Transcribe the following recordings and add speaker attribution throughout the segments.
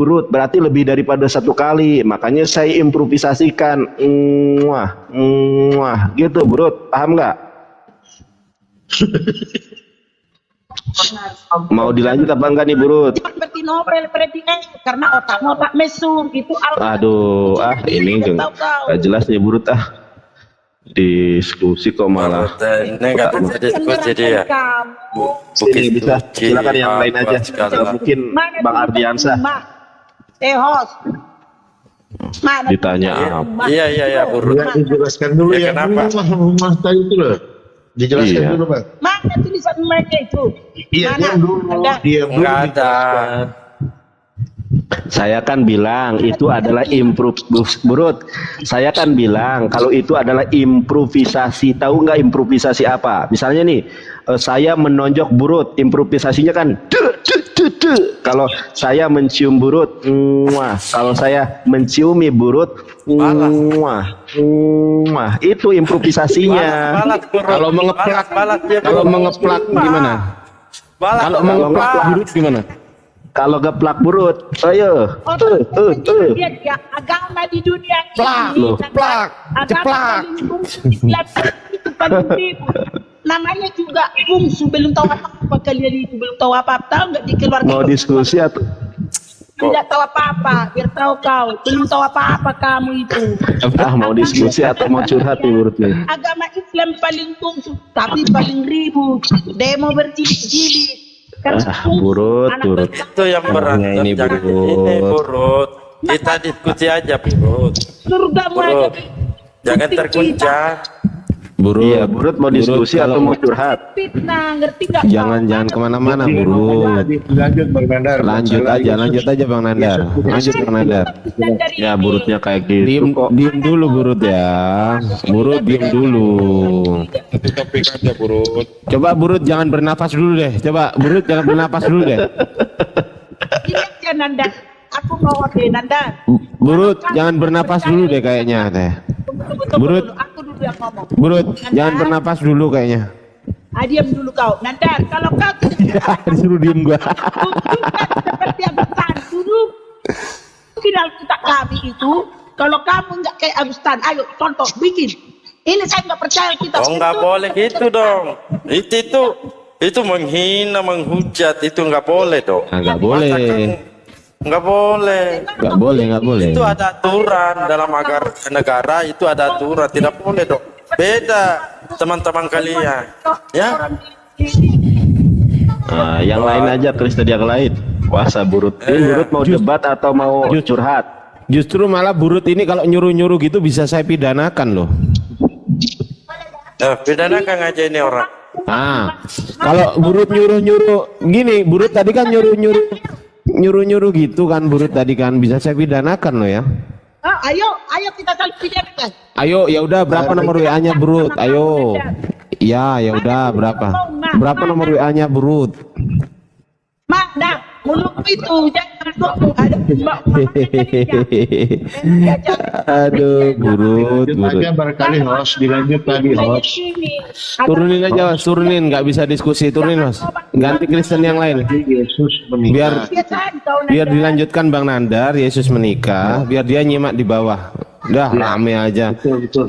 Speaker 1: Burut, berarti lebih daripada satu kali. Makanya saya improvisasikan. Gitu, Burut. Paham nggak? Mau dilanjut apa enggak nih, Burut?
Speaker 2: Seperti novel, karena otak mesum itu.
Speaker 1: Aduh, ini nggak jelas nih, Burut. Diskusi kok malah.
Speaker 3: Ini nggak bisa diskusi dia.
Speaker 1: Sini bisa, silakan yang lain aja. Mungkin Bang Ardiansyah.
Speaker 2: Host.
Speaker 1: Ditanya apa?
Speaker 3: Iya, Burut.
Speaker 4: Dijelaskan dulu ya,
Speaker 3: kenapa?
Speaker 4: Rumah tadi itu loh. Dijelaskan dulu, Bang.
Speaker 2: Mana tulisan mereka itu?
Speaker 4: Iya, diam dulu. Diam dulu.
Speaker 3: Nggak ada.
Speaker 1: Saya kan bilang itu adalah Burut. Saya kan bilang kalau itu adalah improvisasi. Tahu nggak improvisasi apa? Misalnya nih, saya menonjok Burut, improvisasinya kan kalau saya mencium Burut, kalau saya menciumi Burut, itu improvisasinya.
Speaker 5: Kalau mengeplak gimana? Kalau mengeplak Burut gimana?
Speaker 1: Kalau geplak Burut, ayo.
Speaker 2: Dia agama di dunia
Speaker 1: Loh.
Speaker 5: Ceplak.
Speaker 2: Namanya juga bungsu, belum tahu apa kalian itu, belum tahu apa, tahu nggak di keluarga
Speaker 1: Mau diskusi atau
Speaker 2: tidak tahu apa, biar tahu kau belum tahu apa kamu itu.
Speaker 1: mau diskusi atau mau curhat nih Burut nih?
Speaker 2: Agama Islam paling bungsu tapi paling ribut, demo berjilid-jilid.
Speaker 1: Burut.
Speaker 3: Itu yang berat.
Speaker 1: Ini
Speaker 3: Burut. Kita diskusi aja, Burut.
Speaker 2: Surgamu aja.
Speaker 3: Jangan terguncang.
Speaker 1: Iya, Burut mau diskusi atau mau curhat?
Speaker 2: Fitnah, ngerti nggak?
Speaker 5: Jangan kemana-mana, Burut.
Speaker 4: Lanjut, Bang Nandar.
Speaker 5: Lanjut aja Bang Nandar. Lanjut Bang Nandar.
Speaker 1: Ya Burutnya kayak gitu kok.
Speaker 5: Diem dulu Burut ya. Burut diem dulu.
Speaker 4: Topik aja, Burut.
Speaker 5: Coba Burut jangan bernapas dulu deh. Coba Burut jangan bernapas dulu deh.
Speaker 2: Ini aja Nanda, aku mau Nanda.
Speaker 5: Burut jangan bernapas dulu deh kayaknya teh. Burut.
Speaker 2: Aku dulu yang ngomong.
Speaker 5: Burut jangan bernapas dulu kayaknya.
Speaker 2: Diam dulu kau, Nanda. Kalau kau
Speaker 5: Disuruh diem gua.
Speaker 2: seperti Agustan duduk final kita kami itu, kalau kamu nggak kayak Agustan, ayo contoh bikin. Ini saya nggak percaya kita.
Speaker 3: Oh, nggak boleh gitu dong. Itu menghina, menghujat, itu nggak boleh dong.
Speaker 5: Nggak boleh.
Speaker 3: Nggak boleh.
Speaker 5: Nggak boleh.
Speaker 3: Itu ada aturan dalam negara, itu ada aturan, tidak boleh dong. Beda teman-teman kalian, ya.
Speaker 1: Yang lain aja Kristedia lain. Puasa Burut. Ini Burut mau debat atau mau curhat?
Speaker 5: Justru malah Burut ini kalau nyuruh-nyuruh gitu bisa saya pidanakan loh.
Speaker 3: Pidanakan aja ini orang.
Speaker 5: Kalau Burut nyuruh-nyuruh gini, Burut tadi kan nyuruh-nyuruh gitu kan, Burut tadi kan bisa saya pidanakan loh ya.
Speaker 2: Ayo kita saling pidanakan.
Speaker 5: Ayo ya udah berapa nomor WA-nya Burut? Ayo. Ya udah berapa nomor WA-nya Burut?
Speaker 2: Mana mulut itu jangan ngomong ada
Speaker 5: Aduh Burut.
Speaker 4: Aja barangkali host dilanjut lagi host.
Speaker 5: Turunin aja, turunin, nggak bisa diskusi, turunin Mas. Ganti Kristen yang lain.
Speaker 4: Yesus menikah.
Speaker 5: Biar dilanjutkan Bang Nandar, Yesus menikah, biar dia nyimak di bawah. Udah rame aja.
Speaker 4: Betul.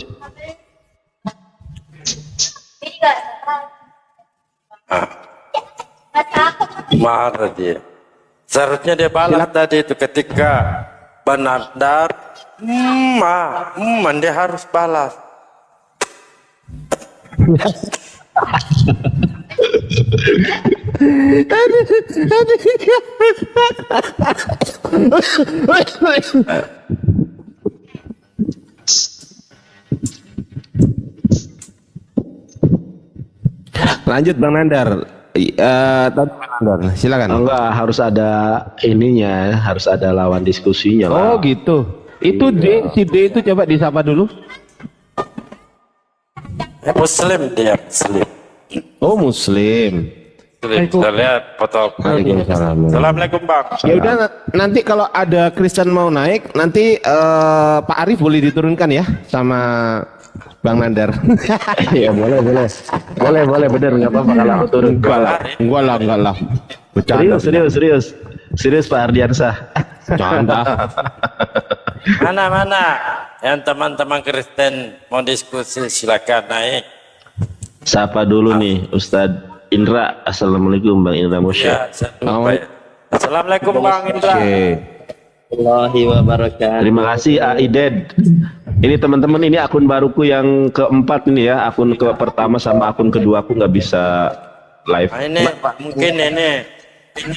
Speaker 3: Marah dia. Seharusnya dia balas tadi itu ketika Nandar, dia harus balas.
Speaker 1: Lanjut Bang Nandar.
Speaker 5: Silakan.
Speaker 1: Enggak, harus ada ininya, harus ada lawan diskusinya lah.
Speaker 5: Oh gitu. Itu si D itu coba disapa dulu.
Speaker 3: Muslim dia, Muslim.
Speaker 5: Oh Muslim.
Speaker 3: Kita lihat foto.
Speaker 5: Waalaikumsalam.
Speaker 3: Assalamualaikum Bang.
Speaker 5: Ya udah nanti kalau ada Kristen mau naik, nanti Pak Arif boleh diturunkan ya sama Bang Nandar.
Speaker 1: Ya boleh bener, nggak apa-apa kalau aku turun.
Speaker 5: Enggak lah. Bercanda.
Speaker 1: Serius Pak Ardiansyah.
Speaker 5: Canda.
Speaker 3: Mana yang teman-teman Kristen mau diskusi, silakan naik.
Speaker 1: Sapa dulu nih Ustadz Indra. Assalamualaikum Bang Indra Moshe.
Speaker 3: Ya, saya lupa ya. Assalamualaikum Bang Indra.
Speaker 5: Oke.
Speaker 1: Terima kasih Aided. Ini teman-teman, ini akun baruku yang keempat ini ya. Akun ke pertama sama akun kedua aku nggak bisa live.
Speaker 3: Nah, ini mungkin ini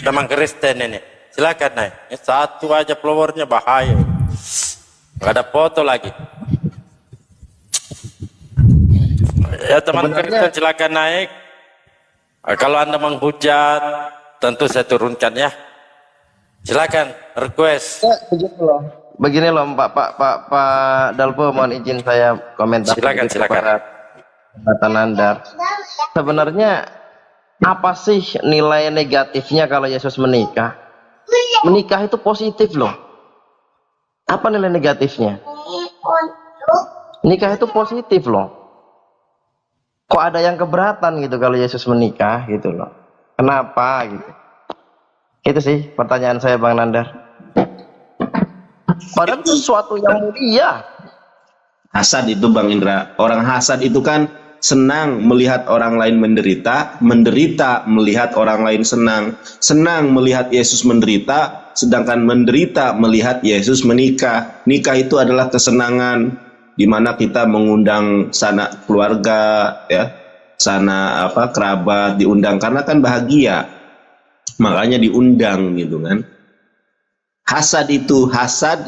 Speaker 3: teman Kristen ini. Silakan naik. Ini satu aja followernya bahaya. Gak ada foto lagi. Ya teman Kristen silakan naik. Kalau Anda menghujat, tentu saya turunkan ya. Silakan request.
Speaker 6: Begini loh Pak Dalpo, mohon izin saya komentar.
Speaker 3: Silakan.
Speaker 6: Kata Nandar. Sebenarnya apa sih nilai negatifnya kalau Yesus menikah? Menikah itu positif loh. Apa nilai negatifnya? Nikah itu positif loh. Kok ada yang keberatan gitu kalau Yesus menikah gitu loh? Kenapa gitu? Itu sih pertanyaan saya Bang Nandar. Padahal itu sesuatu yang mulia.
Speaker 1: Hasad itu Bang Indra. Orang hasad itu kan senang melihat orang lain menderita, menderita melihat orang lain senang, senang melihat Yesus menderita, sedangkan menderita melihat Yesus menikah. Nikah itu adalah kesenangan di mana kita mengundang sanak keluarga ya, sana kerabat diundang karena kan bahagia. Makanya diundang gitu kan. Hasad itu,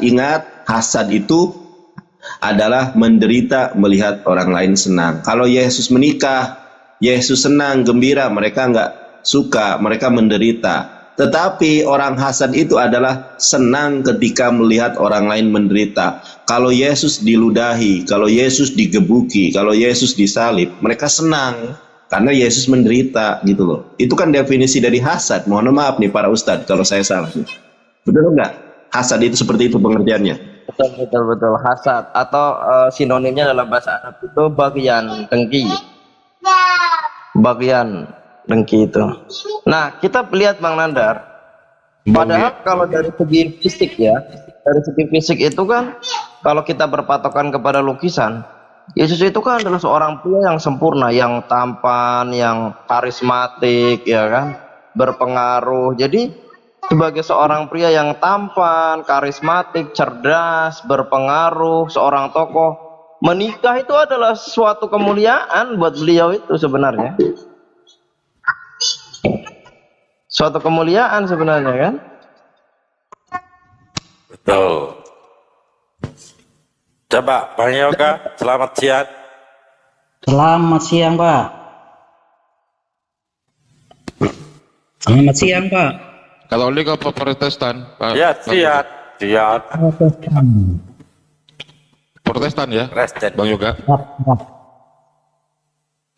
Speaker 1: ingat, hasad itu adalah menderita melihat orang lain senang. Kalau Yesus menikah, Yesus senang, gembira, mereka nggak suka, mereka menderita. Tetapi orang hasad itu adalah senang ketika melihat orang lain menderita. Kalau Yesus diludahi, kalau Yesus digebuki, kalau Yesus disalib, mereka senang karena Yesus menderita gitu loh. Itu kan definisi dari hasad. Mohon maaf nih para ustadz kalau saya salah. Betul enggak? Hasad itu seperti itu pengertiannya.
Speaker 6: Betul. Hasad atau sinonimnya dalam bahasa Arab itu bagian dengki. Bagian dengki itu. Nah, kita lihat Bang Nandar. Padahal kalau dari segi fisik ya, dari segi fisik itu kan kalau kita berpatokan kepada lukisan, Yesus itu kan adalah seorang pria yang sempurna, yang tampan, yang karismatik, ya kan, berpengaruh. Jadi sebagai seorang pria yang tampan, karismatik, cerdas, berpengaruh, seorang tokoh, menikah itu adalah suatu kemuliaan buat beliau itu sebenarnya. Suatu kemuliaan sebenarnya kan?
Speaker 3: Betul. Coba Bang Yoga, selamat siang.
Speaker 7: Selamat siang, Pak. Selamat siang, Pak.
Speaker 4: Katolik apa Protestan? Pak?
Speaker 3: Ya, siap.
Speaker 4: Protestan ya,
Speaker 3: Kristen.
Speaker 4: Bang Yoga.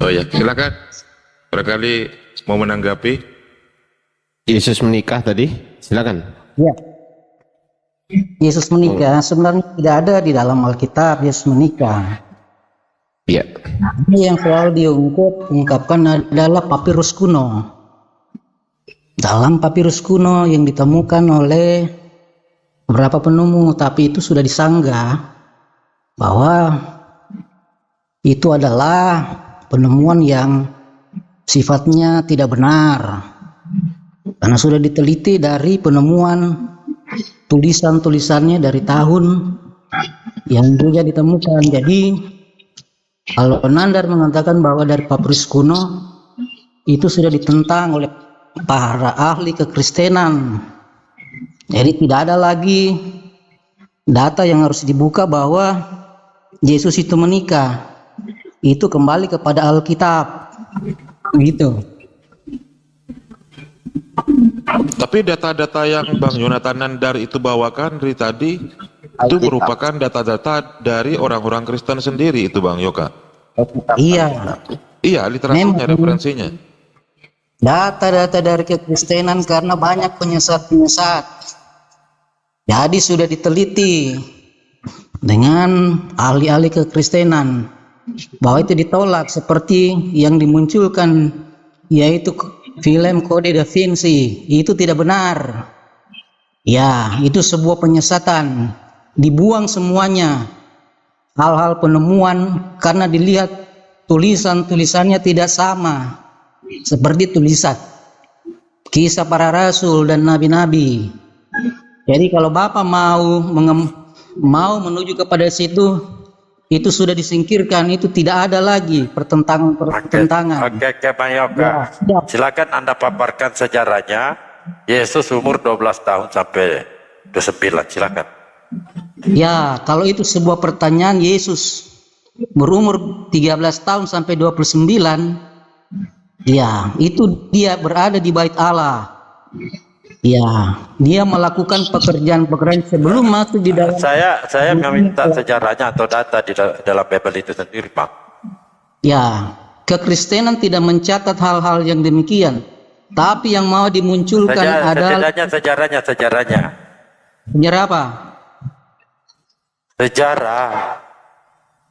Speaker 4: Oh ya, silakan. Barangkali mau menanggapi.
Speaker 5: Yesus menikah tadi, silakan.
Speaker 7: Ya. Yesus menikah sebenarnya tidak ada di dalam Alkitab Yesus menikah.
Speaker 5: Iya.
Speaker 7: Ini yang selalu diungkapkan adalah papirus kuno. Dalam papirus kuno yang ditemukan oleh beberapa penemu, tapi itu sudah disanggah bahwa itu adalah penemuan yang sifatnya tidak benar. Karena sudah diteliti dari penemuan tulisan-tulisannya dari tahun yang juga ditemukan. Jadi kalau Nandar mengatakan bahwa dari papirus kuno itu sudah ditentang oleh para ahli kekristenan. Jadi tidak ada lagi data yang harus dibuka bahwa Yesus itu menikah. Itu kembali kepada Alkitab. Gitu.
Speaker 4: Tapi data-data yang Bang Yonatan Nandar itu bawakan dari tadi itu merupakan data-data dari orang-orang Kristen sendiri itu Bang Yoga.
Speaker 7: Iya.
Speaker 4: Iya, literasinya, referensinya.
Speaker 7: Data-data dari kekristenan karena banyak penyesat-penyesat. Jadi sudah diteliti dengan ahli-ahli kekristenan bahwa itu ditolak seperti yang dimunculkan yaitu film Kode Da Vinci. Itu tidak benar. Ya, itu sebuah penyesatan. Dibuang semuanya. Hal-hal penemuan karena dilihat tulisan-tulisannya tidak sama. Seperti tulisan kisah para rasul dan nabi-nabi. Jadi kalau Bapak mau menuju kepada situ, itu sudah disingkirkan, itu tidak ada lagi pertentangan.
Speaker 3: Oke, Bang Yoga.
Speaker 7: Ya.
Speaker 3: Silakan Anda paparkan sejarahnya. Yesus umur 12 tahun sampai 29. Silakan.
Speaker 7: Ya, kalau itu sebuah pertanyaan, Yesus berumur 13 tahun sampai 29, ya, itu dia berada di bait Allah. Ya, dia melakukan pekerjaan-pekerjaan sebelum masuk di dalam.
Speaker 3: Saya meminta sejarahnya atau data di dalam Bible itu sendiri, Pak.
Speaker 7: Ya, kekristenan tidak mencatat hal-hal yang demikian. Tapi yang mau dimunculkan adalah
Speaker 3: Sejarahnya.
Speaker 7: sejarah apa?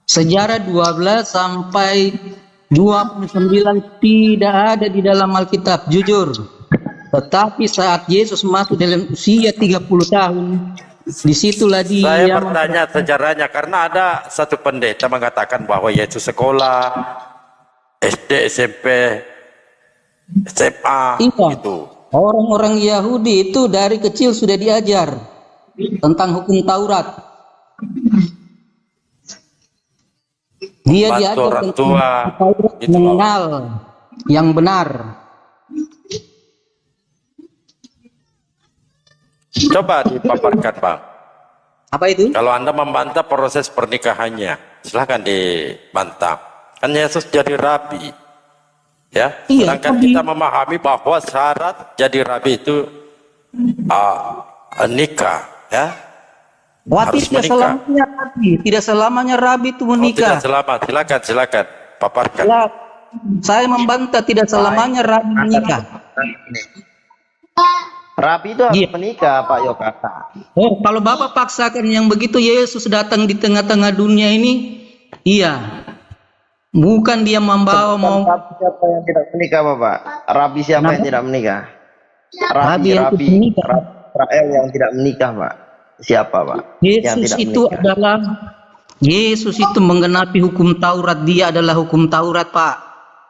Speaker 7: Sejarah 12 sampai 29 tidak ada di dalam Alkitab, jujur. Tetapi saat Yesus masuk dalam usia 30 tahun, disitulah
Speaker 3: Saya
Speaker 7: dia
Speaker 3: bertanya sejarahnya karena ada satu pendeta mengatakan bahwa Yesus sekolah SD, SMP, SMA
Speaker 7: Iya.
Speaker 3: gitu.
Speaker 7: Orang-orang Yahudi itu dari kecil sudah diajar tentang hukum Taurat. Dia
Speaker 3: Membantu
Speaker 7: diajar
Speaker 3: orang
Speaker 7: tentang
Speaker 3: tua,
Speaker 7: hukum Taurat,
Speaker 3: gitu loh.
Speaker 7: mengenal yang benar.
Speaker 3: Coba dipaparkan, Bang.
Speaker 7: Apa itu?
Speaker 3: Kalau Anda membantah proses pernikahannya, silahkan dibantah. Kan Yesus jadi rabi. Ya,
Speaker 7: Iya,
Speaker 3: sedangkan
Speaker 7: rabi.
Speaker 3: kita memahami bahwa syarat jadi rabi itu nikah, ya.
Speaker 7: Wati
Speaker 3: Harus
Speaker 7: tidak
Speaker 3: menikah.
Speaker 7: selamanya rabi, tidak selamanya rabi itu
Speaker 3: Oh,
Speaker 7: menikah.
Speaker 3: tidak selamat. Silakan paparkan.
Speaker 7: Saya membantah tidak selamanya rabi menikah.
Speaker 6: Rabi itu harus
Speaker 7: Iya.
Speaker 6: menikah, Pak Yoga.
Speaker 7: Oh, kalau Bapak paksakan yang begitu, Yesus datang di tengah-tengah dunia ini, iya. Bukan dia membawa mau
Speaker 6: Rabi siapa yang tidak menikah, Bapak? Rabi siapa yang tidak menikah?
Speaker 7: Rabi yang tidak menikah.
Speaker 6: Israel yang tidak menikah, Pak. Siapa, Pak? Yang
Speaker 7: Yesus
Speaker 6: tidak
Speaker 7: itu
Speaker 6: menikah.
Speaker 7: adalah Yesus itu menggenapi hukum Taurat, dia adalah hukum Taurat, Pak.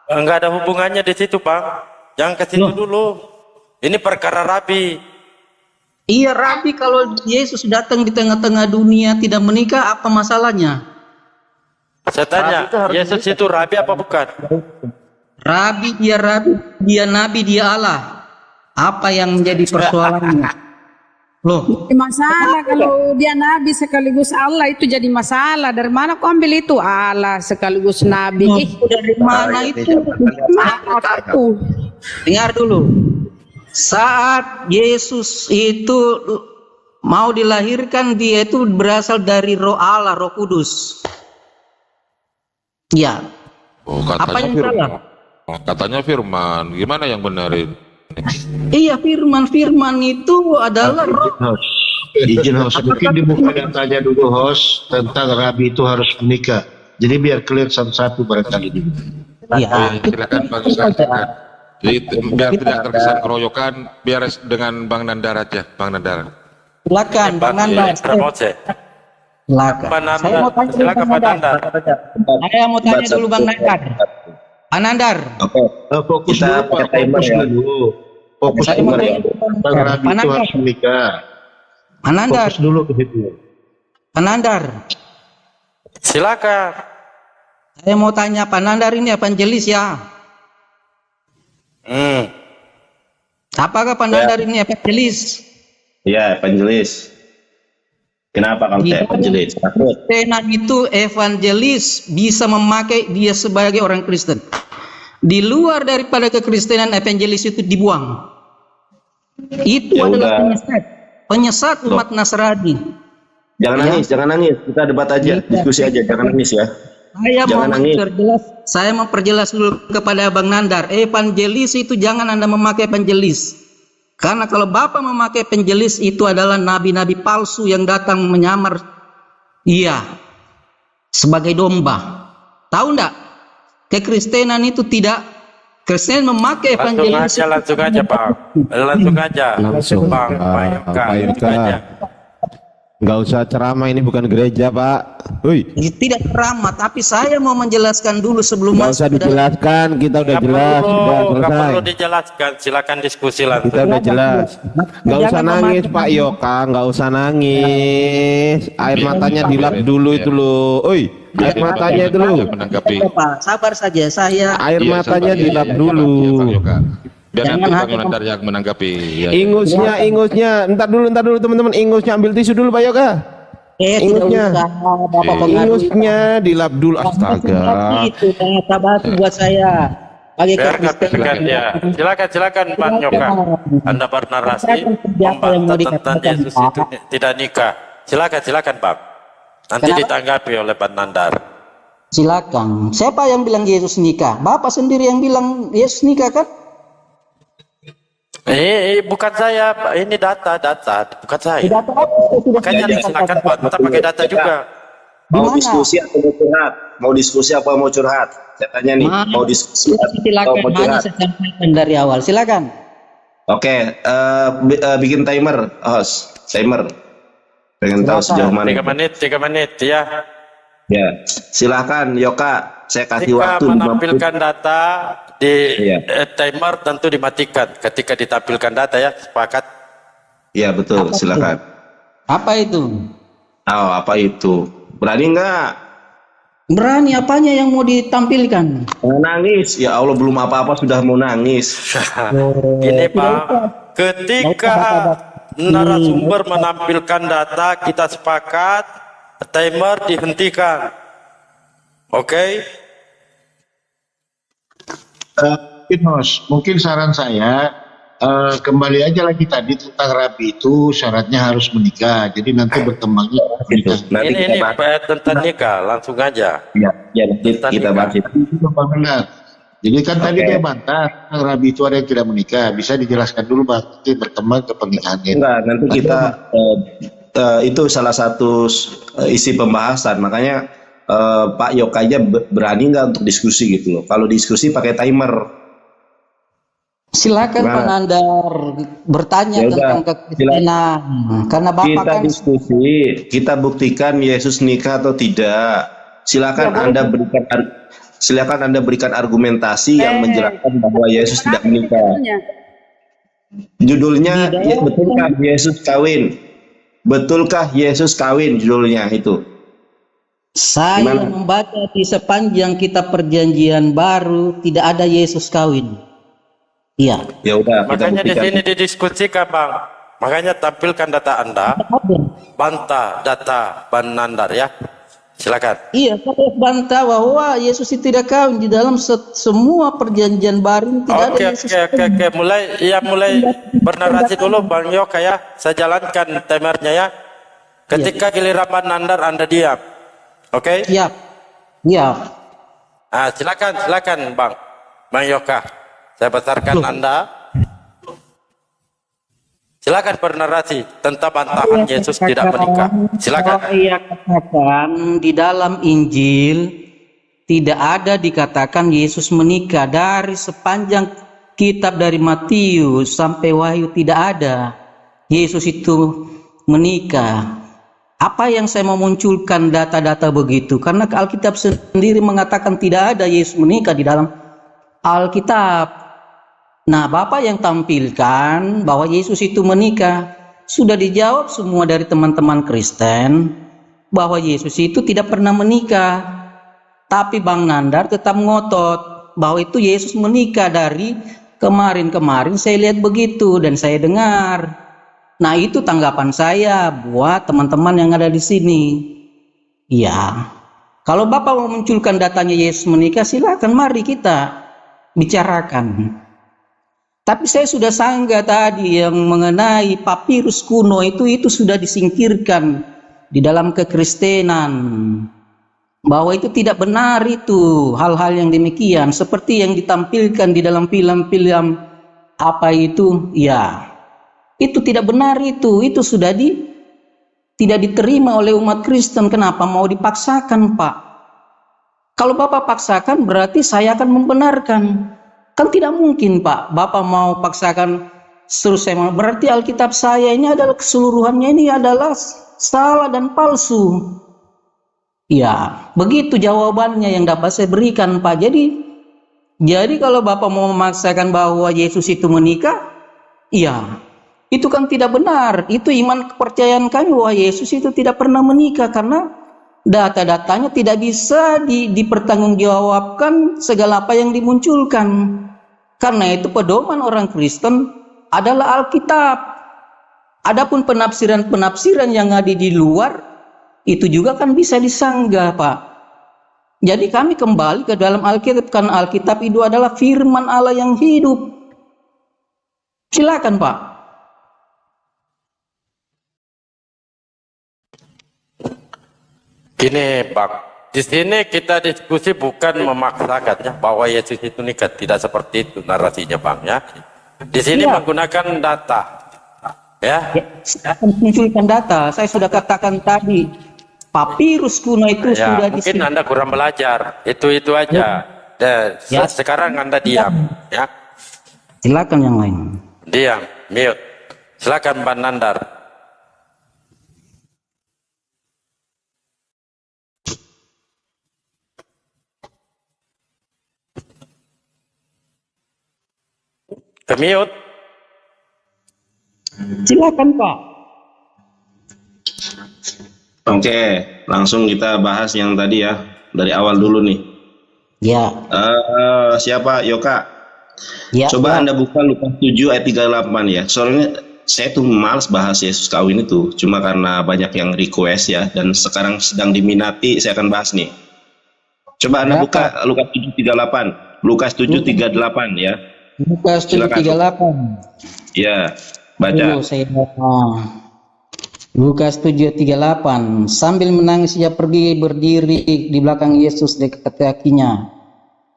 Speaker 3: Enggak ada hubungannya di situ, Bang. Jangan ke situ dulu. Ini perkara rabi.
Speaker 7: Iya, rabi kalau Yesus datang di tengah-tengah dunia tidak menikah, apa masalahnya?
Speaker 3: Saya tanya,
Speaker 6: Rabi itu harus
Speaker 3: Yesus itu rabi apa bukan?
Speaker 7: Rabi, dia nabi, dia Allah. Apa yang menjadi persoalannya? Loh,
Speaker 8: Masalah kalau dia nabi sekaligus Allah itu jadi masalah. Dari mana kau ambil itu? Allah sekaligus nabi.
Speaker 7: dari mana itu?
Speaker 8: Mana aku?
Speaker 7: Dengar dulu. Saat Yesus itu mau dilahirkan, dia itu berasal dari Roh Allah, Roh Kudus. Ya.
Speaker 4: Oh,
Speaker 7: Apa yang
Speaker 4: katanya
Speaker 7: salah?
Speaker 4: firman. Katanya firman. Gimana yang benerin?
Speaker 7: Iya, firman itu adalah roh.
Speaker 9: Izin host, mungkin dibuka datanya dulu host tentang rabi itu harus menikah. Jadi biar clear satu-satu barangkali.
Speaker 7: Iya.
Speaker 4: Silakan Bang Silakan. Jadi biar tidak terkesan keroyokan, biar dengan Bang Nandar aja, Bang Nandar.
Speaker 7: Silakan, Bang Nandar.
Speaker 3: Promosi.
Speaker 7: Silakan.
Speaker 3: Bang
Speaker 7: Saya mau tanya dulu,
Speaker 3: silakan
Speaker 7: Bang
Speaker 3: Pak
Speaker 7: Nandar.
Speaker 3: Nandar.
Speaker 7: Saya mau tanya dulu, Bang Nandar. Bang Nandar.
Speaker 9: Oke. Fokus dulu Pak, fokus dulu. Fokus
Speaker 7: Saya
Speaker 9: dulu.
Speaker 7: mau tanya dulu,
Speaker 9: Tentang rabi
Speaker 7: Bang
Speaker 9: itu
Speaker 7: Nandar.
Speaker 9: harus menikah.
Speaker 7: Bang Nandar.
Speaker 9: Fokus dulu ke situ.
Speaker 7: Bang Nandar.
Speaker 3: Silakan.
Speaker 7: Saya mau tanya, Pak Nandar ini evangelis ya? Apakah Pak Nandar ini evangelis?
Speaker 1: Ya, evangelis. Kenapa kamu
Speaker 7: Iya.
Speaker 1: evangelis? Takut.
Speaker 7: Kristen itu evangelis bisa memakai dia sebagai orang Kristen. Di luar daripada kekristenan, evangelis itu dibuang. Itu
Speaker 1: Ya
Speaker 7: adalah
Speaker 1: udah.
Speaker 7: penyesat umat Nasrani.
Speaker 1: Jangan nangis. Kita debat aja, diskusi aja. Jangan nangis ya.
Speaker 7: Saya mau perjelas dulu kepada Bang Nandar. Evangelis itu jangan Anda memakai evangelis. Karena kalau Bapak memakai evangelis itu adalah nabi-nabi palsu yang datang menyamar. Iya. Sebagai domba. Tahu enggak? Kekristenan itu tidak Kristen memakai evangelis.
Speaker 3: Langsung aja Bang. Langsung aja.
Speaker 5: Langsung.
Speaker 3: Bang, Pak Yoka.
Speaker 5: Pak Yoka. Nggak usah ceramah, ini bukan gereja, Pak. Hui.
Speaker 7: Tidak ramah, tapi saya mau menjelaskan dulu sebelum
Speaker 5: Nggak usah dijelaskan, kita udah jelas, sudah
Speaker 3: Nggak
Speaker 5: selesai.
Speaker 3: perlu dijelaskan, silakan diskusi langsung.
Speaker 5: Kita udah jelas. Nggak usah nangis, Pak Yoka, nggak usah nangis. Air matanya dilap dulu itu loh. Oi, air matanya itu loh.
Speaker 4: Menanggapi.
Speaker 7: Pak, sabar saja saya.
Speaker 5: Air
Speaker 4: Iya,
Speaker 5: matanya
Speaker 4: sabar.
Speaker 5: dilap
Speaker 4: Iya,
Speaker 5: dulu.
Speaker 4: iya, Bang Yoka. Biar
Speaker 7: Jangan
Speaker 4: nanti Bang
Speaker 7: hati-
Speaker 4: Yonandar yang menanggapi. Ya,
Speaker 5: Ingusnya. Ntar dulu teman-teman. Ingusnya ambil tisu dulu, Pak Yoka.
Speaker 7: Tidak
Speaker 5: Ingusnya.
Speaker 7: usah, Bapak pengaruh.
Speaker 5: Ingusnya dilap dulu. Astaga.
Speaker 7: Itu kata batu buat saya. Bagi
Speaker 3: Biarkan dia. Silakan Bang Yoka. Anda bernarasi membantah tentang Yesus itu tidak nikah. Silakan Bang. Nanti
Speaker 7: Kenapa?
Speaker 3: ditanggapi oleh Bang Nandar.
Speaker 7: Silakan. Siapa yang bilang Yesus nikah? Bapak sendiri yang bilang Yesus nikah kan?
Speaker 3: Bukan saya, Pak. Ini data, bukan saya.
Speaker 7: Tidak tahu.
Speaker 3: Makanya silakan Pak, kita pakai data juga.
Speaker 1: Mau
Speaker 7: Gimana?
Speaker 1: diskusi atau mau curhat? Mau diskusi apa mau curhat? Saya tanya nih, mau diskusi atau
Speaker 7: Silakan.
Speaker 1: mau
Speaker 7: Hanya
Speaker 1: curhat?
Speaker 7: saya sampaikan dari awal. Silakan.
Speaker 1: Oke, bikin timer, host. Timer. Pengen tahu sejauh mana?
Speaker 3: 3 menit ya.
Speaker 1: Ya, silakan Yoka. Saya kasih
Speaker 3: Ketika
Speaker 1: waktu 5 menit.
Speaker 3: menampilkan data di
Speaker 1: Iya.
Speaker 3: timer tentu dimatikan. Ketika ditampilkan data ya, sepakat.
Speaker 1: Iya betul, silakan.
Speaker 7: Apa itu?
Speaker 1: Oh, apa itu? Berani nggak?
Speaker 7: Berani apanya yang mau ditampilkan?
Speaker 1: Jangan nangis. Ya Allah, belum apa-apa sudah mau nangis.
Speaker 3: Ini Pak, ketika narasumber menampilkan data, kita sepakat timer dihentikan. Oke?
Speaker 9: Mungkin saran saya kembali aja lagi tadi tentang rabi itu syaratnya harus menikah. Jadi nanti berkembangnya
Speaker 1: Itu.
Speaker 9: menikah.
Speaker 1: Nanti
Speaker 3: Ini
Speaker 1: kita bahas.
Speaker 3: tentang nikah, langsung aja.
Speaker 1: Ya, nanti kita bahas itu.
Speaker 9: Itu Bang Benar. Jadi kan tadi
Speaker 1: Oke.
Speaker 9: dia bantah tentang rabi itu ada yang tidak menikah. Bisa dijelaskan dulu Bang, nanti berkembang ke pernikahannya.
Speaker 1: Enggak, nanti kita itu salah satu isi pembahasan. Makanya Pak Yoka aja berani nggak untuk diskusi gitu loh. Kalau diskusi pakai timer.
Speaker 7: Silakan
Speaker 1: Nah.
Speaker 7: Pak Nandar bertanya
Speaker 1: Ya udah,
Speaker 7: tentang kekristenan. Karena Bapak
Speaker 1: Kita
Speaker 7: kan
Speaker 1: diskusi, kita buktikan Yesus nikah atau tidak. Silakan Anda berikan argumentasi yang menjelaskan bahwa Yesus tidak menikah. Judulnya betulkah Yesus kawin? Betulkah Yesus kawin judulnya itu?
Speaker 7: saya
Speaker 1: Gimana?
Speaker 7: membaca di sepanjang kitab perjanjian baru tidak ada Yesus kawin. Iya.
Speaker 1: Ya udah, kita
Speaker 3: Makanya di
Speaker 1: buktikan.
Speaker 3: sini didiskusikan Bang. Makanya tampilkan data Anda, bantah data Bang Nandar ya. Silakan.
Speaker 7: Iya, saya bantah bahwa Yesus itu tidak kawin di dalam semua perjanjian baru tidak ada Yesus.
Speaker 3: Oke. Mulai bernarasi dulu Bang Yoka ya. Saya jalankan timernya ya. Ketika giliran Bang Nandar Anda diam. Oke?
Speaker 7: Siap. Iya.
Speaker 3: Ah, silakan Bang Yoka. Saya besarkan Anda. Silakan bernarasi tentang bantahan Yesus tidak menikah. Silakan.
Speaker 7: Saya katakan di dalam Injil tidak ada dikatakan Yesus menikah. Dari sepanjang kitab dari Matius sampai Wahyu tidak ada Yesus itu menikah. Apa yang saya mau munculkan data-data begitu? Karena Alkitab sendiri mengatakan tidak ada Yesus menikah di dalam Alkitab. Nah, Bapak yang tampilkan bahwa Yesus itu menikah, sudah dijawab semua dari teman-teman Kristen bahwa Yesus itu tidak pernah menikah. Tapi Bang Nandar tetap ngotot bahwa itu Yesus menikah. Dari kemarin-kemarin saya lihat begitu dan saya dengar. Nah, itu tanggapan saya buat teman-teman yang ada di sini. Ya, kalau Bapak mau munculkan datanya Yesus menikah, silakan, mari kita bicarakan. Tapi saya sudah sanggah tadi yang mengenai papirus kuno itu sudah disingkirkan di dalam kekristenan. Bahwa itu tidak benar itu hal-hal yang demikian. Seperti yang ditampilkan di dalam film-film apa itu, ya. Itu tidak benar itu sudah tidak diterima oleh umat Kristen. Kenapa mau dipaksakan, Pak? Kalau Bapak paksakan berarti saya akan membenarkan. Kan tidak mungkin Pak, Bapak mau paksakan terus saya mau. Berarti Alkitab saya ini adalah keseluruhannya ini adalah salah dan palsu. Ya, begitu jawabannya yang dapat saya berikan Pak. Jadi kalau Bapak mau memaksakan bahwa Yesus itu menikah, ya itu kan tidak benar. Itu iman kepercayaan kami bahwa Yesus itu tidak pernah menikah karena data-datanya tidak bisa dipertanggungjawabkan segala apa yang dimunculkan. Karena itu pedoman orang Kristen adalah Alkitab. Adapun penafsiran-penafsiran yang ada di luar itu juga kan bisa disanggah, Pak. Jadi kami kembali ke dalam Alkitab karena Alkitab itu adalah firman Allah yang hidup. Silakan, Pak.
Speaker 3: Gini, Bang. Di sini kita diskusi bukan memaksakan ya bahwa Yesus itu nikah, tidak seperti itu narasinya, Bang ya. Di sini menggunakan data. Ya.
Speaker 7: Saya akan munculkan data. Saya sudah katakan tadi, papirus kuno itu
Speaker 3: Ya,
Speaker 7: sudah
Speaker 3: mungkin Anda kurang belajar. Itu aja. Dan sekarang Anda diam, ya.
Speaker 7: Silakan yang lain.
Speaker 3: Diam, mute. Silakan Pak Nandar. Mute.
Speaker 7: Silakan, Pak.
Speaker 10: Oke, langsung kita bahas yang tadi ya, dari awal dulu nih.
Speaker 7: Ya.
Speaker 10: Siapa? Yoka.
Speaker 7: Ya.
Speaker 10: Coba
Speaker 7: Pak.
Speaker 10: Anda buka Lukas 7 ayat 38 ya. Soalnya saya tuh malas bahas Yesus kawin itu, cuma karena banyak yang request ya, dan sekarang sedang diminati, saya akan bahas nih. Coba Anda buka Lukas 7:38. Lukas 7:38 ya.
Speaker 7: Lukas 7:38.
Speaker 10: Ya, baca.
Speaker 7: Lukas 7:38. Sambil menangis ia pergi berdiri di belakang Yesus dekat kakinya.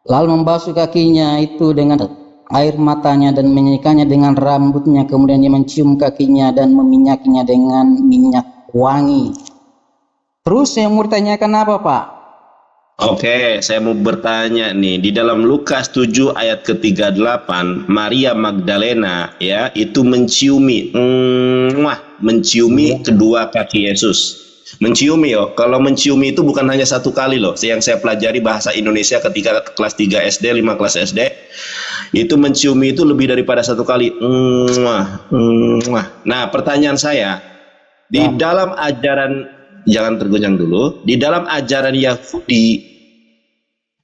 Speaker 7: Lalu membasuh kakinya itu dengan air matanya dan menyikanya dengan rambutnya. Kemudian dia mencium kakinya dan meminyakinya dengan minyak wangi. Terus yang mau ditanyakan apa, Pak?
Speaker 10: Oke, saya mau bertanya nih, di dalam Lukas 7 ayat ke-38, Maria Magdalena ya, itu menciumi kedua kaki Yesus. Menciumi yo, kalau menciumi itu bukan hanya satu kali loh. Yang saya pelajari bahasa Indonesia ketika kelas 3 SD, 5 kelas SD, itu menciumi itu lebih daripada satu kali. Nah, pertanyaan saya, di dalam ajaran, jangan tergoncang dulu, di dalam ajaran Yahudi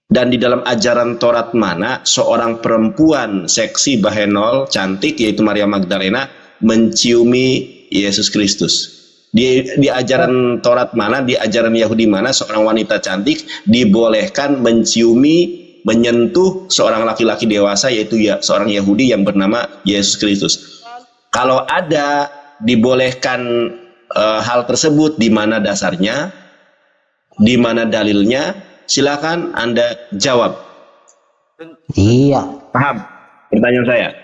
Speaker 10: dan di dalam ajaran Taurat mana seorang perempuan seksi, bahenol, cantik, yaitu Maria Magdalena, menciumi Yesus Kristus? Di ajaran Taurat mana, di ajaran Yahudi mana seorang wanita cantik dibolehkan menciumi, menyentuh seorang laki-laki dewasa, yaitu seorang Yahudi yang bernama Yesus Kristus? Kalau ada dibolehkan hal tersebut, di mana dasarnya, di mana dalilnya? Silakan Anda jawab.
Speaker 7: Iya.
Speaker 10: Paham pertanyaan saya?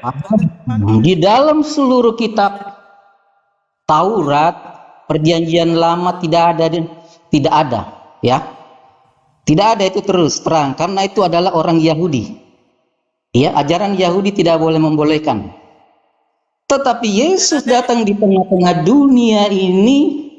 Speaker 7: Di dalam seluruh kitab Taurat, Perjanjian Lama tidak ada, ya. Tidak ada itu terus terang karena itu adalah orang Yahudi. Ya, ajaran Yahudi tidak boleh membolehkan. Tetapi Yesus datang di tengah-tengah dunia ini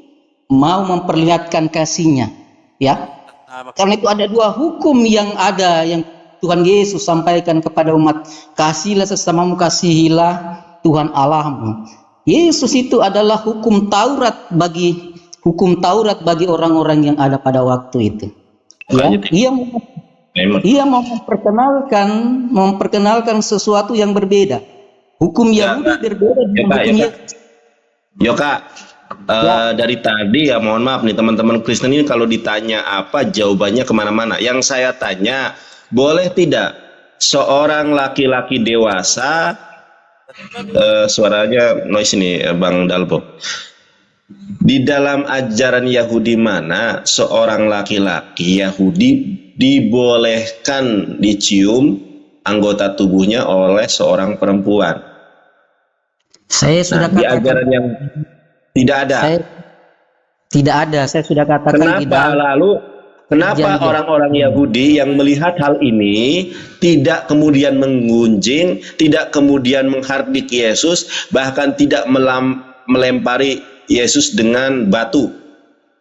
Speaker 7: mau memperlihatkan kasihnya, ya. Karena itu ada dua hukum yang ada yang Tuhan Yesus sampaikan kepada umat. Kasihilah sesamamu, kasihilah Tuhan Allahmu. Yesus itu adalah hukum Taurat bagi orang-orang yang ada pada waktu itu. Ya, ia mau memperkenalkan sesuatu yang berbeda. Hukum Yahudi berbeda dengan hukum Yesus.
Speaker 10: Yoka, dari tadi ya, mohon maaf nih teman-teman Kristen ini kalau ditanya apa jawabannya kemana-mana. Yang saya tanya, boleh tidak seorang laki-laki dewasa, suaranya noise ini Bang Dalbo, di dalam ajaran Yahudi mana seorang laki-laki Yahudi dibolehkan dicium anggota tubuhnya oleh seorang perempuan?
Speaker 7: Saya sudah
Speaker 10: di ajaran yang tidak ada.
Speaker 7: Tidak ada. Saya sudah katakan
Speaker 10: Kenapa
Speaker 7: tidak.
Speaker 10: lalu Kenapa orang-orang Yahudi yang melihat hal ini tidak kemudian menggunjing, tidak kemudian menghardik Yesus, bahkan tidak melempari Yesus dengan batu?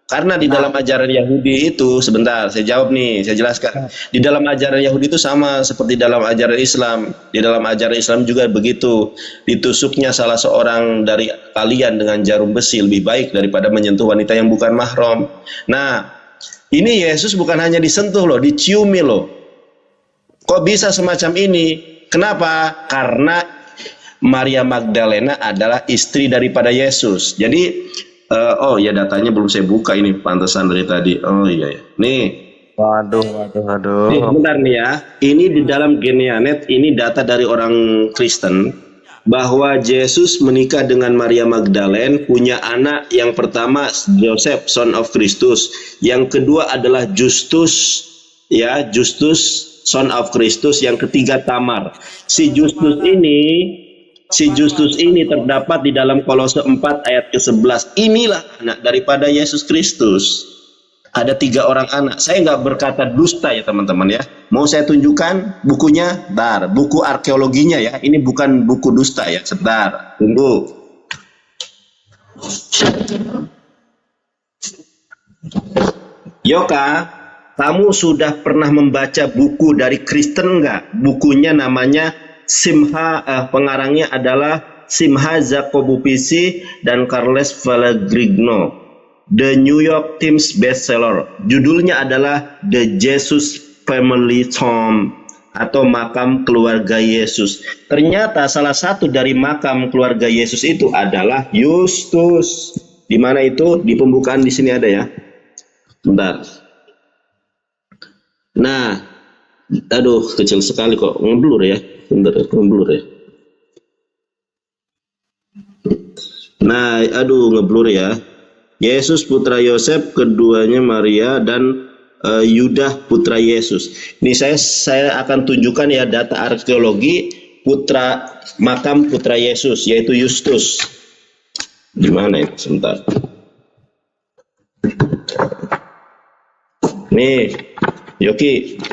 Speaker 10: Karena di dalam ajaran Yahudi itu, sebentar, saya jawab nih, saya jelaskan. Di dalam ajaran Yahudi itu sama seperti dalam ajaran Islam. Di dalam ajaran Islam juga begitu. Ditusuknya salah seorang dari kalian dengan jarum besi lebih baik daripada menyentuh wanita yang bukan mahram. Nah, ini Yesus bukan hanya disentuh loh, diciumi loh. Kok bisa semacam ini? Kenapa? Karena Maria Magdalena adalah istri daripada Yesus. Jadi oh ya, datanya belum saya buka ini, pantesan dari tadi. Oh iya ya. Nih.
Speaker 6: Waduh.
Speaker 10: Nih, bentar nih ya. Ini di dalam Geneanet, ini data dari orang Kristen bahwa Yesus menikah dengan Maria Magdalene, punya anak yang pertama Joseph, son of Christus. Yang kedua adalah Justus, ya, Justus, son of Christus. Yang ketiga Tamar. Si Justus ini terdapat di dalam Kolose 4 ayat ke-11. Inilah anak daripada Yesus Kristus. Ada 3 orang anak. Saya nggak berkata dusta ya teman-teman ya. Mau saya tunjukkan bukunya? Bentar, buku arkeologinya ya. Ini bukan buku dusta ya. Sebentar, tunggu. Yoka, kamu sudah pernah membaca buku dari Kristen nggak? Bukunya namanya Simha, pengarangnya adalah Simha Jakobowicz dan Carles Pellegrino. The New York Times bestseller. Judulnya adalah The Jesus Family Tomb atau makam keluarga Yesus. Ternyata salah satu dari makam keluarga Yesus itu adalah Justus. Di mana itu? Di pembukaan di sini ada ya. Bentar. Nah, aduh kecil sekali kok, ngeblur ya. Bentar, ngeblur ya. Nah, aduh ngeblur ya. Yesus putra Yosef, keduanya Maria, dan Yudah putra Yesus. Ini saya akan tunjukkan ya data arkeologi makam putra Yesus, yaitu Justus. Di mana itu? Sebentar. Nih, Yoki.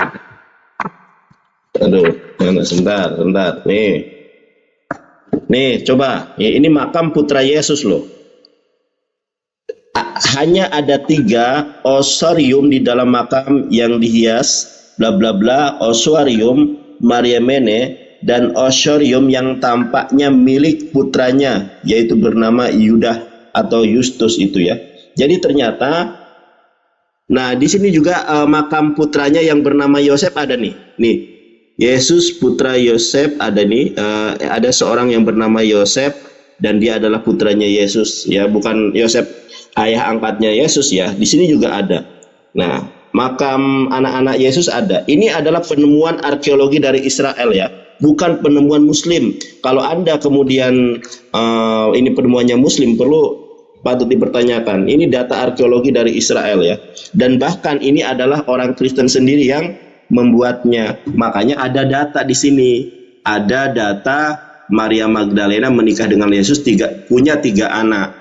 Speaker 10: Aduh, mana? Sebentar. Nih, coba. Ini makam putra Yesus loh. Hanya ada 3 osorium di dalam makam yang dihias, bla bla bla, osorium Mariamene, dan osorium yang tampaknya milik putranya, yaitu bernama Yudah atau Justus itu ya. Jadi ternyata, nah di sini juga makam putranya yang bernama Yosef ada nih. Nih, Yesus putra Yosef ada nih. Ada seorang yang bernama Yosef dan dia adalah putranya Yesus ya, bukan Yosef ayah angkatnya Yesus ya. Di sini juga ada. Nah, makam anak-anak Yesus ada. Ini adalah penemuan arkeologi dari Israel ya, bukan penemuan Muslim. Kalau Anda kemudian ini penemuannya Muslim, patut dipertanyakan. Ini data arkeologi dari Israel ya. Dan bahkan ini adalah orang Kristen sendiri yang membuatnya. Makanya ada data di sini. Ada data Maria Magdalena menikah dengan Yesus, punya 3 anak.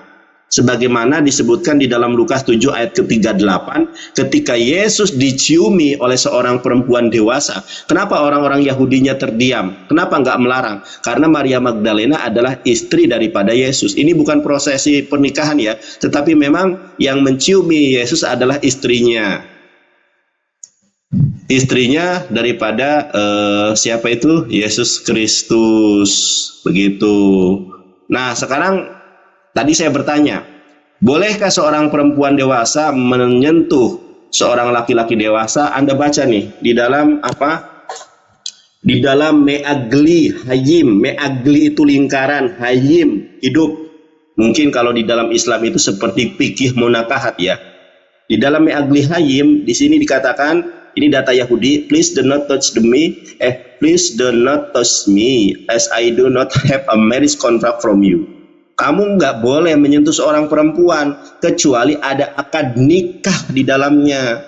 Speaker 10: Sebagaimana disebutkan di dalam Lukas 7 ayat ke-38, ketika Yesus diciumi oleh seorang perempuan dewasa. Kenapa orang-orang Yahudinya terdiam? Kenapa nggak melarang? Karena Maria Magdalena adalah istri daripada Yesus. Ini bukan prosesi pernikahan ya, tetapi memang yang menciumi Yesus adalah istrinya. Istrinya daripada siapa itu? Yesus Kristus. Begitu. Nah, sekarang tadi saya bertanya, bolehkah seorang perempuan dewasa menyentuh seorang laki-laki dewasa? Anda baca nih di dalam apa? Di dalam Me'agli Hayim. Me'agli itu lingkaran, Hayim hidup. Mungkin kalau di dalam Islam itu seperti fikih munakahat ya. Di dalam Me'agli Hayim di sini dikatakan, ini data Yahudi, please do not touch please do not touch me as I do not have a marriage contract from you. Kamu nggak boleh menyentuh seorang perempuan kecuali ada akad nikah di dalamnya.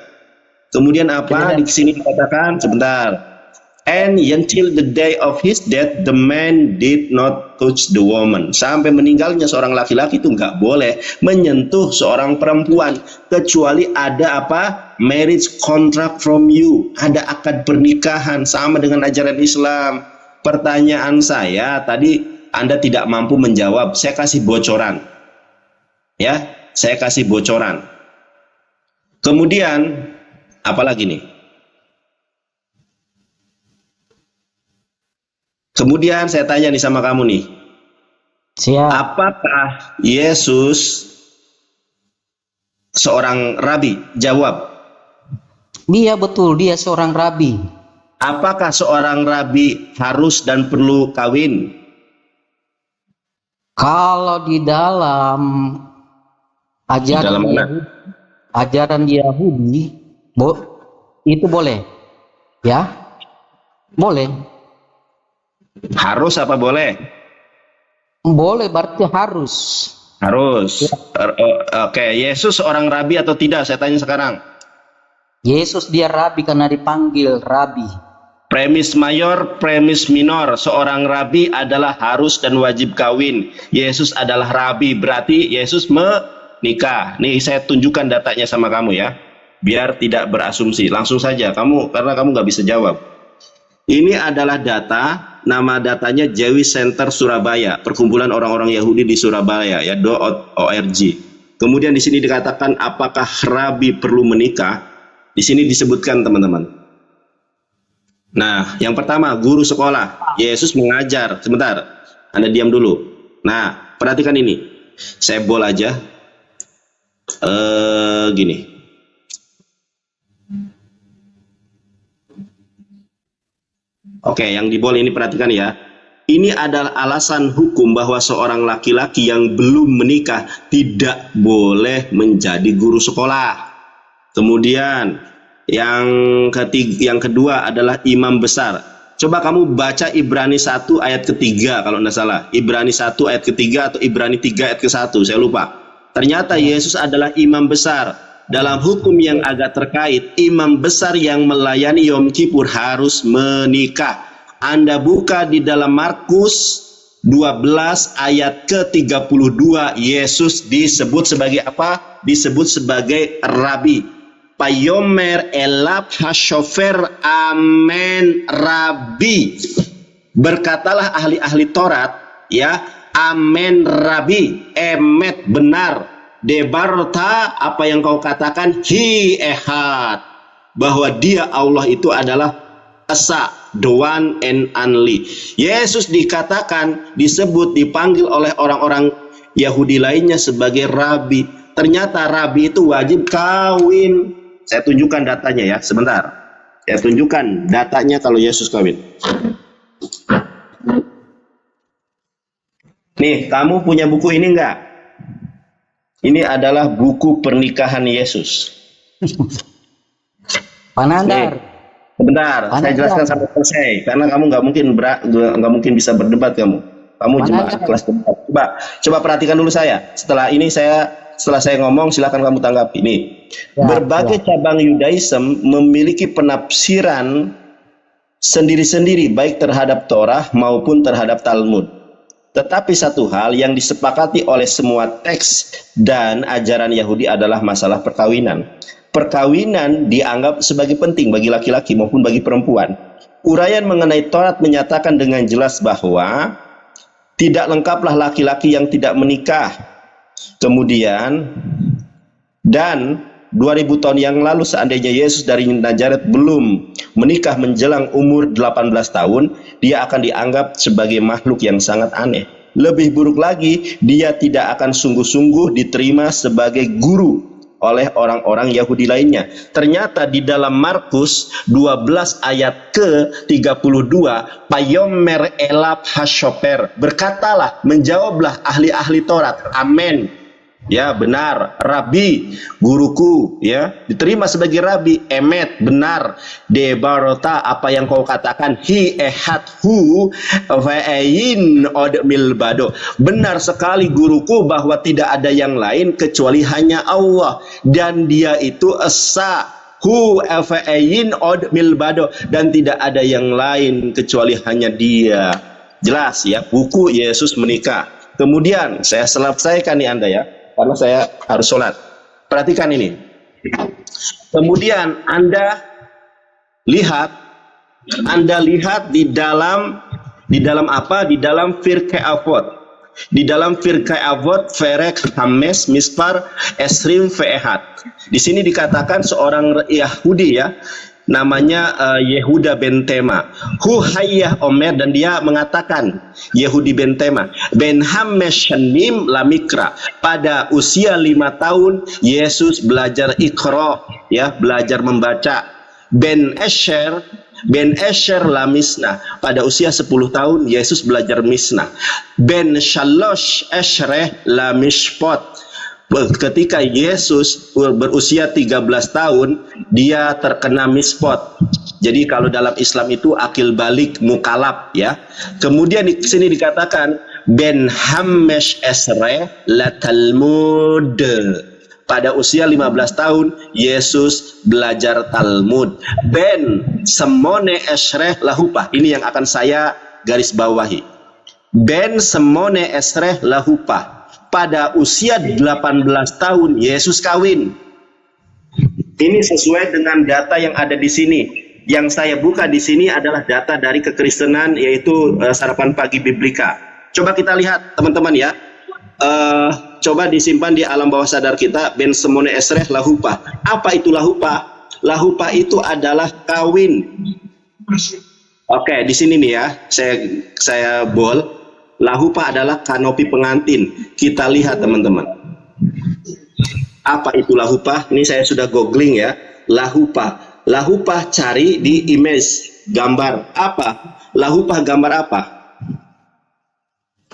Speaker 10: Kemudian apa? Di sini dikatakan, sebentar. And until the day of his death, the man did not touch the woman. Sampai meninggalnya seorang laki-laki itu nggak boleh menyentuh seorang perempuan kecuali ada apa? Marriage contract from you. Ada akad pernikahan sama dengan ajaran Islam. Pertanyaan saya tadi Anda tidak mampu menjawab. Saya kasih bocoran. Ya, saya kasih bocoran. Kemudian apa lagi nih? Kemudian saya tanya nih sama kamu nih.
Speaker 7: Siap.
Speaker 10: Apakah Yesus seorang rabi? Jawab.
Speaker 7: Iya betul, dia seorang rabi.
Speaker 10: Apakah seorang rabi harus dan perlu kawin?
Speaker 7: Kalau di dalam
Speaker 10: Dalam mana?
Speaker 7: ajaran Yahudi, itu boleh, ya, boleh.
Speaker 10: Harus apa boleh?
Speaker 7: Boleh berarti harus.
Speaker 10: Harus. Oke, Yesus seorang rabi atau tidak? Saya tanya sekarang.
Speaker 7: Yesus dia rabi karena dipanggil rabi.
Speaker 10: Premis mayor, premis minor. Seorang rabi adalah harus dan wajib kawin. Yesus adalah rabi, berarti Yesus menikah. Nih saya tunjukkan datanya sama kamu ya, biar tidak berasumsi. Langsung saja kamu, karena kamu nggak bisa jawab. Ini adalah data. Nama datanya Jewish Center Surabaya, perkumpulan orang-orang Yahudi di Surabaya ya, .org. Kemudian di sini dikatakan apakah rabi perlu menikah? Di sini disebutkan teman-teman. Nah, yang pertama guru sekolah. Yesus mengajar. Sebentar, Anda diam dulu. Nah, perhatikan ini. Saya bol aja. Gini. Oke, yang di bol ini perhatikan ya. Ini adalah alasan hukum bahwa seorang laki-laki yang belum menikah tidak boleh menjadi guru sekolah. Kemudian yang kedua adalah imam besar. Coba kamu baca Ibrani 1 ayat ketiga kalau tidak salah. Ibrani 1 ayat ketiga atau Ibrani 3 ayat ke-1, saya lupa. Ternyata Yesus adalah imam besar. Dalam hukum yang agak terkait, imam besar yang melayani Yom Kippur harus menikah. Anda buka di dalam Markus 12 ayat ke-32, Yesus disebut sebagai apa? Disebut sebagai rabi. Payomer elab hashofer amen rabi. Berkatalah ahli-ahli Taurat, ya, amen rabi, emet benar. Debarta, apa yang kau katakan, hi ehad, bahwa dia Allah itu adalah esa, the one and only. Yesus dikatakan, disebut, dipanggil oleh orang-orang Yahudi lainnya sebagai rabi. Ternyata rabi itu wajib kawin. Saya tunjukkan datanya ya, sebentar. Saya tunjukkan datanya kalau Yesus kawin. Nih, kamu punya buku ini enggak? Ini adalah buku pernikahan Yesus.
Speaker 7: Pak Nandar.
Speaker 10: Sebentar, saya jelaskan sampai selesai. Karena kamu nggak mungkin bisa berdebat kamu. Kamu jemaat kelas debat. Coba perhatikan dulu saya. Setelah saya ngomong, silakan kamu tanggapi. Nih, berbagai cabang Yudaism memiliki penafsiran sendiri-sendiri, baik terhadap Torah maupun terhadap Talmud. Tetapi satu hal yang disepakati oleh semua teks dan ajaran Yahudi adalah masalah perkawinan. Perkawinan dianggap sebagai penting bagi laki-laki maupun bagi perempuan. Uraian mengenai Taurat menyatakan dengan jelas bahwa tidak lengkaplah laki-laki yang tidak menikah. Kemudian, dan 2000 tahun yang lalu seandainya Yesus dari Nazaret belum menikah menjelang umur 18 tahun, dia akan dianggap sebagai makhluk yang sangat aneh. Lebih buruk lagi, dia tidak akan sungguh-sungguh diterima sebagai guru oleh orang-orang Yahudi lainnya. Ternyata di dalam Markus 12 ayat ke-32, Payomer elab hashoper, berkatalah, menjawablah ahli-ahli Taurat, amen. Ya, benar, rabi, guruku, ya, diterima sebagai rabi, emet, benar, debarota, apa yang kau katakan, hi ehad hu fa'ayin od milbado, benar sekali guruku bahwa tidak ada yang lain kecuali hanya Allah, dan dia itu esa, hu alfa'ayin od milbado, dan tidak ada yang lain kecuali hanya dia. Jelas ya, buku Yesus menikah. Kemudian saya selesaikan nih Anda ya, karena saya harus sholat. Perhatikan ini. Kemudian Anda lihat di dalam apa? Di dalam Firqai Avot. Di dalam Firqai Avot Ferek Hames Mispar Esrim Ve'ehat. Di sini dikatakan seorang Yahudi ya, namanya Yehuda ben Tema. Hu hayyah Omer, dan dia mengatakan, Yehudi ben Tema, ben Hamesh shanim lamikra. Pada usia 5 tahun Yesus belajar Iqra, ya, belajar membaca. Ben Esher la misnah. Pada usia 10 tahun Yesus belajar misnah. Ben Shalosh Eshreh la mishpot. Ketika Yesus berusia 13 tahun, dia terkena mispot. Jadi kalau dalam Islam itu akil balik mukalab ya. Kemudian di sini dikatakan Ben Hamesh Esre la Talmud. Pada usia 15 tahun Yesus belajar Talmud. Ben Semone Esre lahupah. Ini yang akan saya garis bawahi. Ben Semone Esre lahupah. Pada usia 18 tahun Yesus kawin. Ini sesuai dengan data yang ada di sini. Yang saya buka di sini adalah data dari kekristenan, yaitu Sarapan Pagi Biblika. Coba kita lihat teman-teman ya. Coba disimpan di alam bawah sadar kita. Ben Semone Esreh lahupah. Apa itu lahupah? Lahupah itu adalah kawin. Oke, di sini nih ya. Saya bold. Lahupah adalah kanopi pengantin. Kita lihat teman-teman. Apa itu lahupah? Ini saya sudah googling ya. Lahupah. Lahupah cari di image, gambar. Apa? Lahupah gambar apa?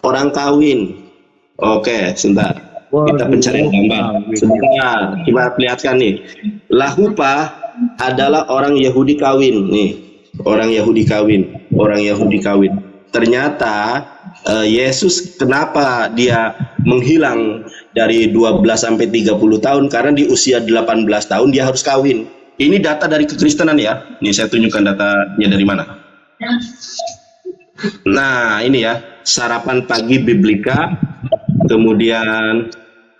Speaker 10: Orang kawin. Oke, sebentar. Kita pencarian gambar. Sebentar, coba perlihatkan nih. Lahupah adalah orang Yahudi kawin. Nih, orang Yahudi kawin. Orang Yahudi kawin. Ternyata Yesus kenapa dia menghilang dari 12 sampai 30 tahun? Karena di usia 18 tahun dia harus kawin. Ini data dari kekristenan ya. Ini saya tunjukkan datanya dari mana. Nah, ini ya, Sarapan Pagi Biblika. Kemudian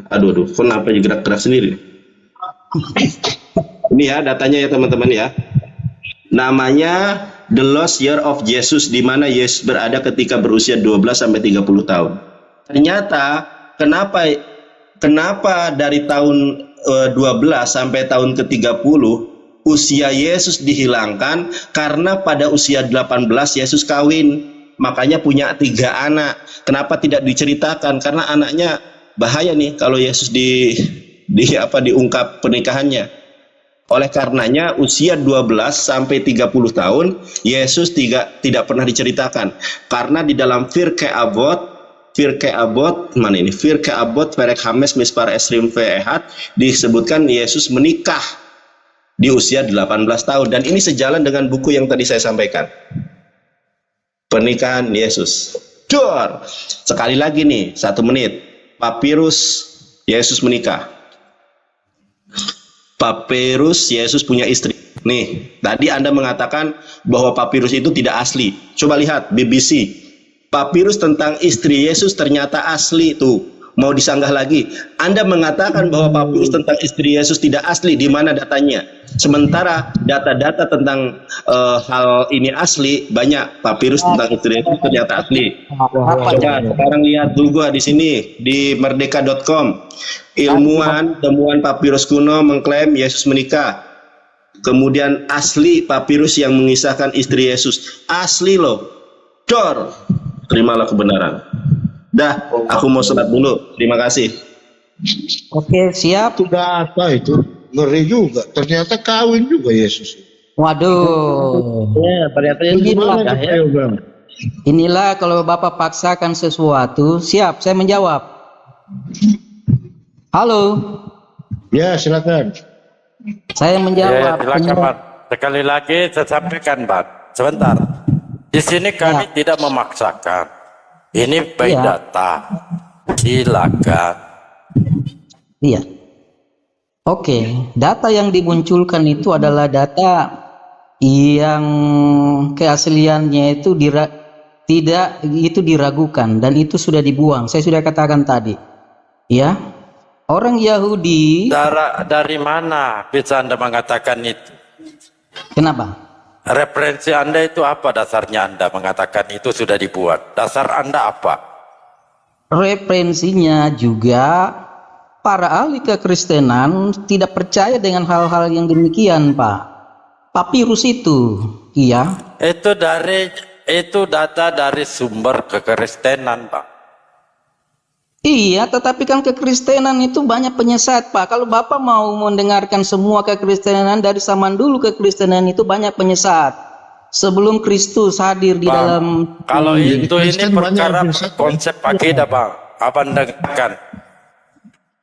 Speaker 10: aduh, kenapa gerak-gerak sendiri? Ini ya datanya ya teman-teman ya. Namanya The Lost Year of Jesus, di mana Yesus berada ketika berusia 12 sampai 30 tahun. Ternyata kenapa dari tahun 12 sampai tahun ke-30 usia Yesus dihilangkan? Karena pada usia 18 Yesus kawin, makanya punya 3 anak. Kenapa tidak diceritakan? Karena anaknya bahaya nih kalau Yesus diungkap pernikahannya. Oleh karenanya usia 12 sampai 30 tahun Yesus tidak pernah diceritakan. Karena di dalam Firqai Avot mana ini? Firqai Avot Perek Hames Mispar Esrim Ve'ehat disebutkan Yesus menikah di usia 18 tahun, dan ini sejalan dengan buku yang tadi saya sampaikan. Pernikahan Yesus. Dor. Sekali lagi nih, 1 menit. Papirus Yesus menikah. Papirus Yesus punya istri. Nih, tadi Anda mengatakan bahwa papirus itu tidak asli. Coba lihat BBC. Papirus tentang istri Yesus ternyata asli tuh. Mau disanggah lagi. Anda mengatakan bahwa papirus tentang istri Yesus tidak asli. Di mana datanya? Sementara data-data tentang hal ini asli banyak. Papirus tentang istri Yesus ternyata asli. Coba sekarang lihat dulu gua di sini di merdeka.com. Ilmuwan temuan papirus kuno mengklaim Yesus menikah. Kemudian asli papirus yang mengisahkan istri Yesus. Asli loh. Dor. Terimalah kebenaran. Dah, aku mau sholat dulu. Terima kasih.
Speaker 7: Oke, siap.
Speaker 9: Itu data itu. Ngeri juga. Ternyata kawin juga Yesus.
Speaker 7: Waduh.
Speaker 6: Ya, ternyata
Speaker 9: Gimana ya, Bang?
Speaker 7: Inilah kalau Bapak paksakan sesuatu. Siap, saya menjawab. Halo.
Speaker 9: Ya, silakan.
Speaker 7: Saya
Speaker 3: Ya,
Speaker 7: menjawab.
Speaker 3: silakan Pak. Sekali lagi saya sampaikan Pak. Sebentar. Di sini kami tidak memaksakan. Ini by
Speaker 7: Ya.
Speaker 3: data. Silakan.
Speaker 7: Iya. Oke, data yang dimunculkan itu adalah data yang keasliannya itu tidak itu diragukan dan itu sudah dibuang. Saya sudah katakan tadi, ya. Orang Yahudi.
Speaker 3: Dari mana bisa Anda mengatakan itu?
Speaker 7: Kenapa?
Speaker 3: Referensi Anda itu apa dasarnya Anda mengatakan itu sudah dibuat? Dasar Anda apa?
Speaker 7: Referensinya juga para ahli kekristenan tidak percaya dengan hal-hal yang demikian, Pak. Papirus itu, iya. Itu data dari sumber kekristenan, Pak. Iya, tetapi kan kekristenan itu banyak penyesat, Pak. Kalau Bapak mau mendengarkan semua kekristenan dari zaman dulu, kekristenan itu banyak penyesat. Sebelum Kristus hadir di dalam.
Speaker 3: Kalau itu ini perkara konsep akidah, Bang. Apa dengarkan?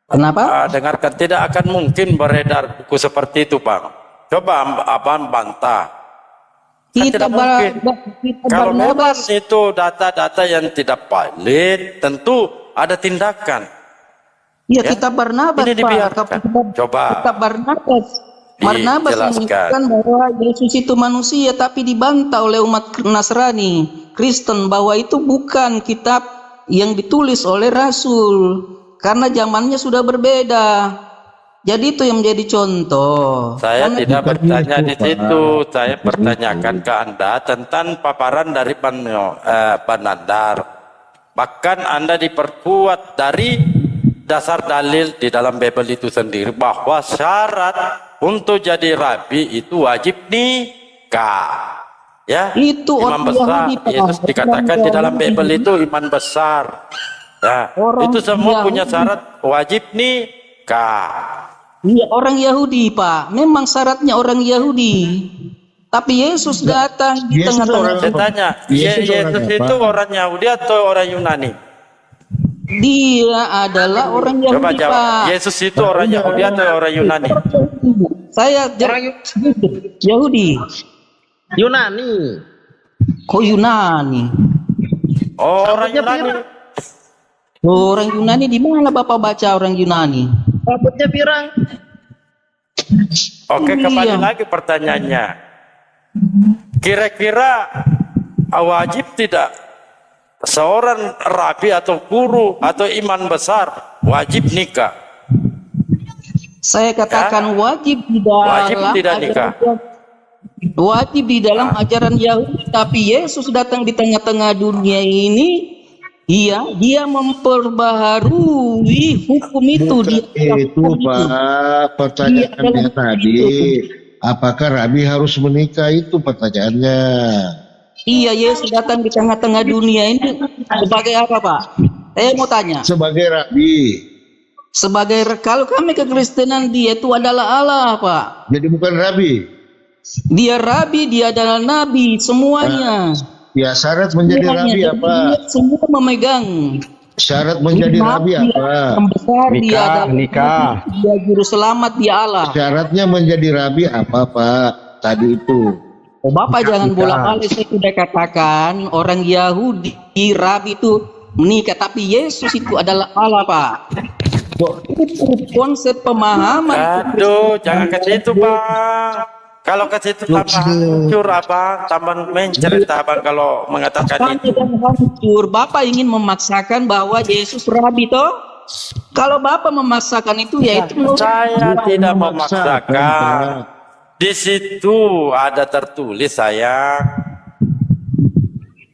Speaker 7: Kenapa?
Speaker 3: Dengarkan, tidak akan mungkin beredar buku seperti itu, Bang. Coba Abang bantah. Tidak mungkin. Kalau memang itu data-data yang tidak valid, tentu ada tindakan.
Speaker 7: Ya, kita Barnabas,
Speaker 3: ini
Speaker 7: Pak.
Speaker 3: Coba.
Speaker 7: Kita Barnabas menyebutkan bahwa Yesus itu manusia tapi dibantah oleh umat Nasrani, Kristen, bahwa itu bukan kitab yang ditulis oleh Rasul karena zamannya sudah berbeda. Jadi itu yang menjadi contoh.
Speaker 3: Saya tidak bertanya di situ. Saya pertanyakan ke Anda tentang paparan dari Nandar. Bahkan Anda diperkuat dari dasar dalil di dalam Bible itu sendiri bahwa syarat untuk jadi rabi itu wajib nikah. Ya,
Speaker 7: itu
Speaker 3: imam besar. Yesus dikatakan di dalam Bible itu iman besar. Ya, itu semua punya syarat wajib nikah.
Speaker 7: Iya, orang Yahudi, Pak. Memang syaratnya orang Yahudi. Tapi Yesus datang di tengah-tengah.
Speaker 3: Saya tanya, Yesus itu orang Yahudi atau orang Yunani?
Speaker 7: Dia adalah orang Yahudi,
Speaker 3: Coba jawab.
Speaker 7: Pak.
Speaker 3: Yesus itu orang Yahudi atau orang Yunani?
Speaker 7: Saya Yahudi.
Speaker 6: Yunani.
Speaker 7: Kok Yunani?
Speaker 3: Oh, orang Yunani.
Speaker 7: Orang Yunani di mana Bapak baca orang Yunani?
Speaker 6: Rambutnya pirang.
Speaker 3: Oke, kembali lagi pertanyaannya. Kira-kira wajib tidak seorang rabi atau guru atau imam besar wajib nikah?
Speaker 7: Saya katakan wajib di dalam
Speaker 3: wajib tidak nikah.
Speaker 7: Wajib di dalam ajaran Yahudi, tapi Yesus datang di tengah-tengah dunia ini. Dia memperbaharui hukum itu.
Speaker 9: Itu Pak, pertanyaannya tadi, apakah rabi harus menikah, itu pertanyaannya.
Speaker 7: Iya, Yesus datang di tengah-tengah dunia ini sebagai apa, Pak? Saya mau tanya.
Speaker 9: Sebagai rabi.
Speaker 7: Kalau kami kekristenan, dia itu adalah Allah, Pak.
Speaker 9: Jadi bukan rabi.
Speaker 7: Dia rabi, dia adalah nabi, semuanya.
Speaker 9: Ya, syarat menjadi rabi apa?
Speaker 7: Semua memegang.
Speaker 9: Syarat menjadi rabi apa?
Speaker 5: Nikah.
Speaker 7: Dia juru selamat, dia Allah.
Speaker 9: Syaratnya menjadi rabi apa, Pak? Tadi itu.
Speaker 7: Oh, Bapak jangan bolak-balik. Saya sudah katakan orang Yahudi rabi itu menikah, tapi Yesus itu adalah Allah, Pak. Itu konsep pemahaman.
Speaker 3: Aduh, jangan ke situ, Bang. Kalau ke situ tambah hancur, Abang. Tambah mencerita, Abang, kalau mengatakan itu.
Speaker 7: Hancur. Bapak ingin memaksakan bahwa Yesus rabi, toh? Kalau Bapak memaksakan itu, ya itu.
Speaker 3: Saya tidak memaksakan. Di situ ada tertulis, sayang.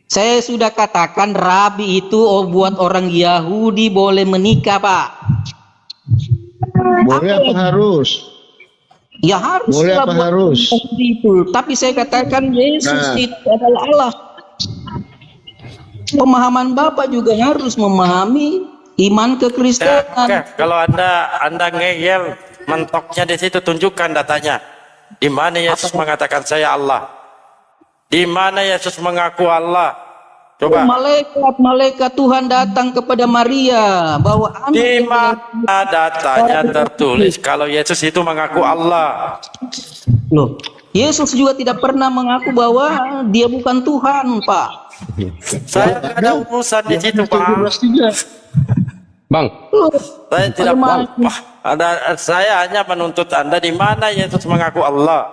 Speaker 7: Saya sudah katakan rabi itu buat orang Yahudi boleh menikah, Pak.
Speaker 9: Boleh apa harus?
Speaker 7: Ya harus.
Speaker 9: Boleh apa harus?
Speaker 7: Itu. Tapi saya katakan Yesus itu adalah Allah. Pemahaman Bapak juga harus memahami iman kekristenan.
Speaker 3: Oke, kalau Anda ngeyel mentoknya di situ, tunjukkan datanya. Di mana Yesus mengatakan saya Allah? Di mana Yesus mengaku Allah? Coba.
Speaker 7: Malaikat Tuhan datang kepada Maria bahwa
Speaker 3: di mana datanya tertulis kalau Yesus itu mengaku Allah?
Speaker 7: Loh, Yesus juga tidak pernah mengaku bahwa dia bukan Tuhan, Pak.
Speaker 3: Saya ada urusan di situ, Pak.
Speaker 5: Bang.
Speaker 3: Saya tidak mau. Saya hanya menuntut Anda di mana Yesus mengaku Allah.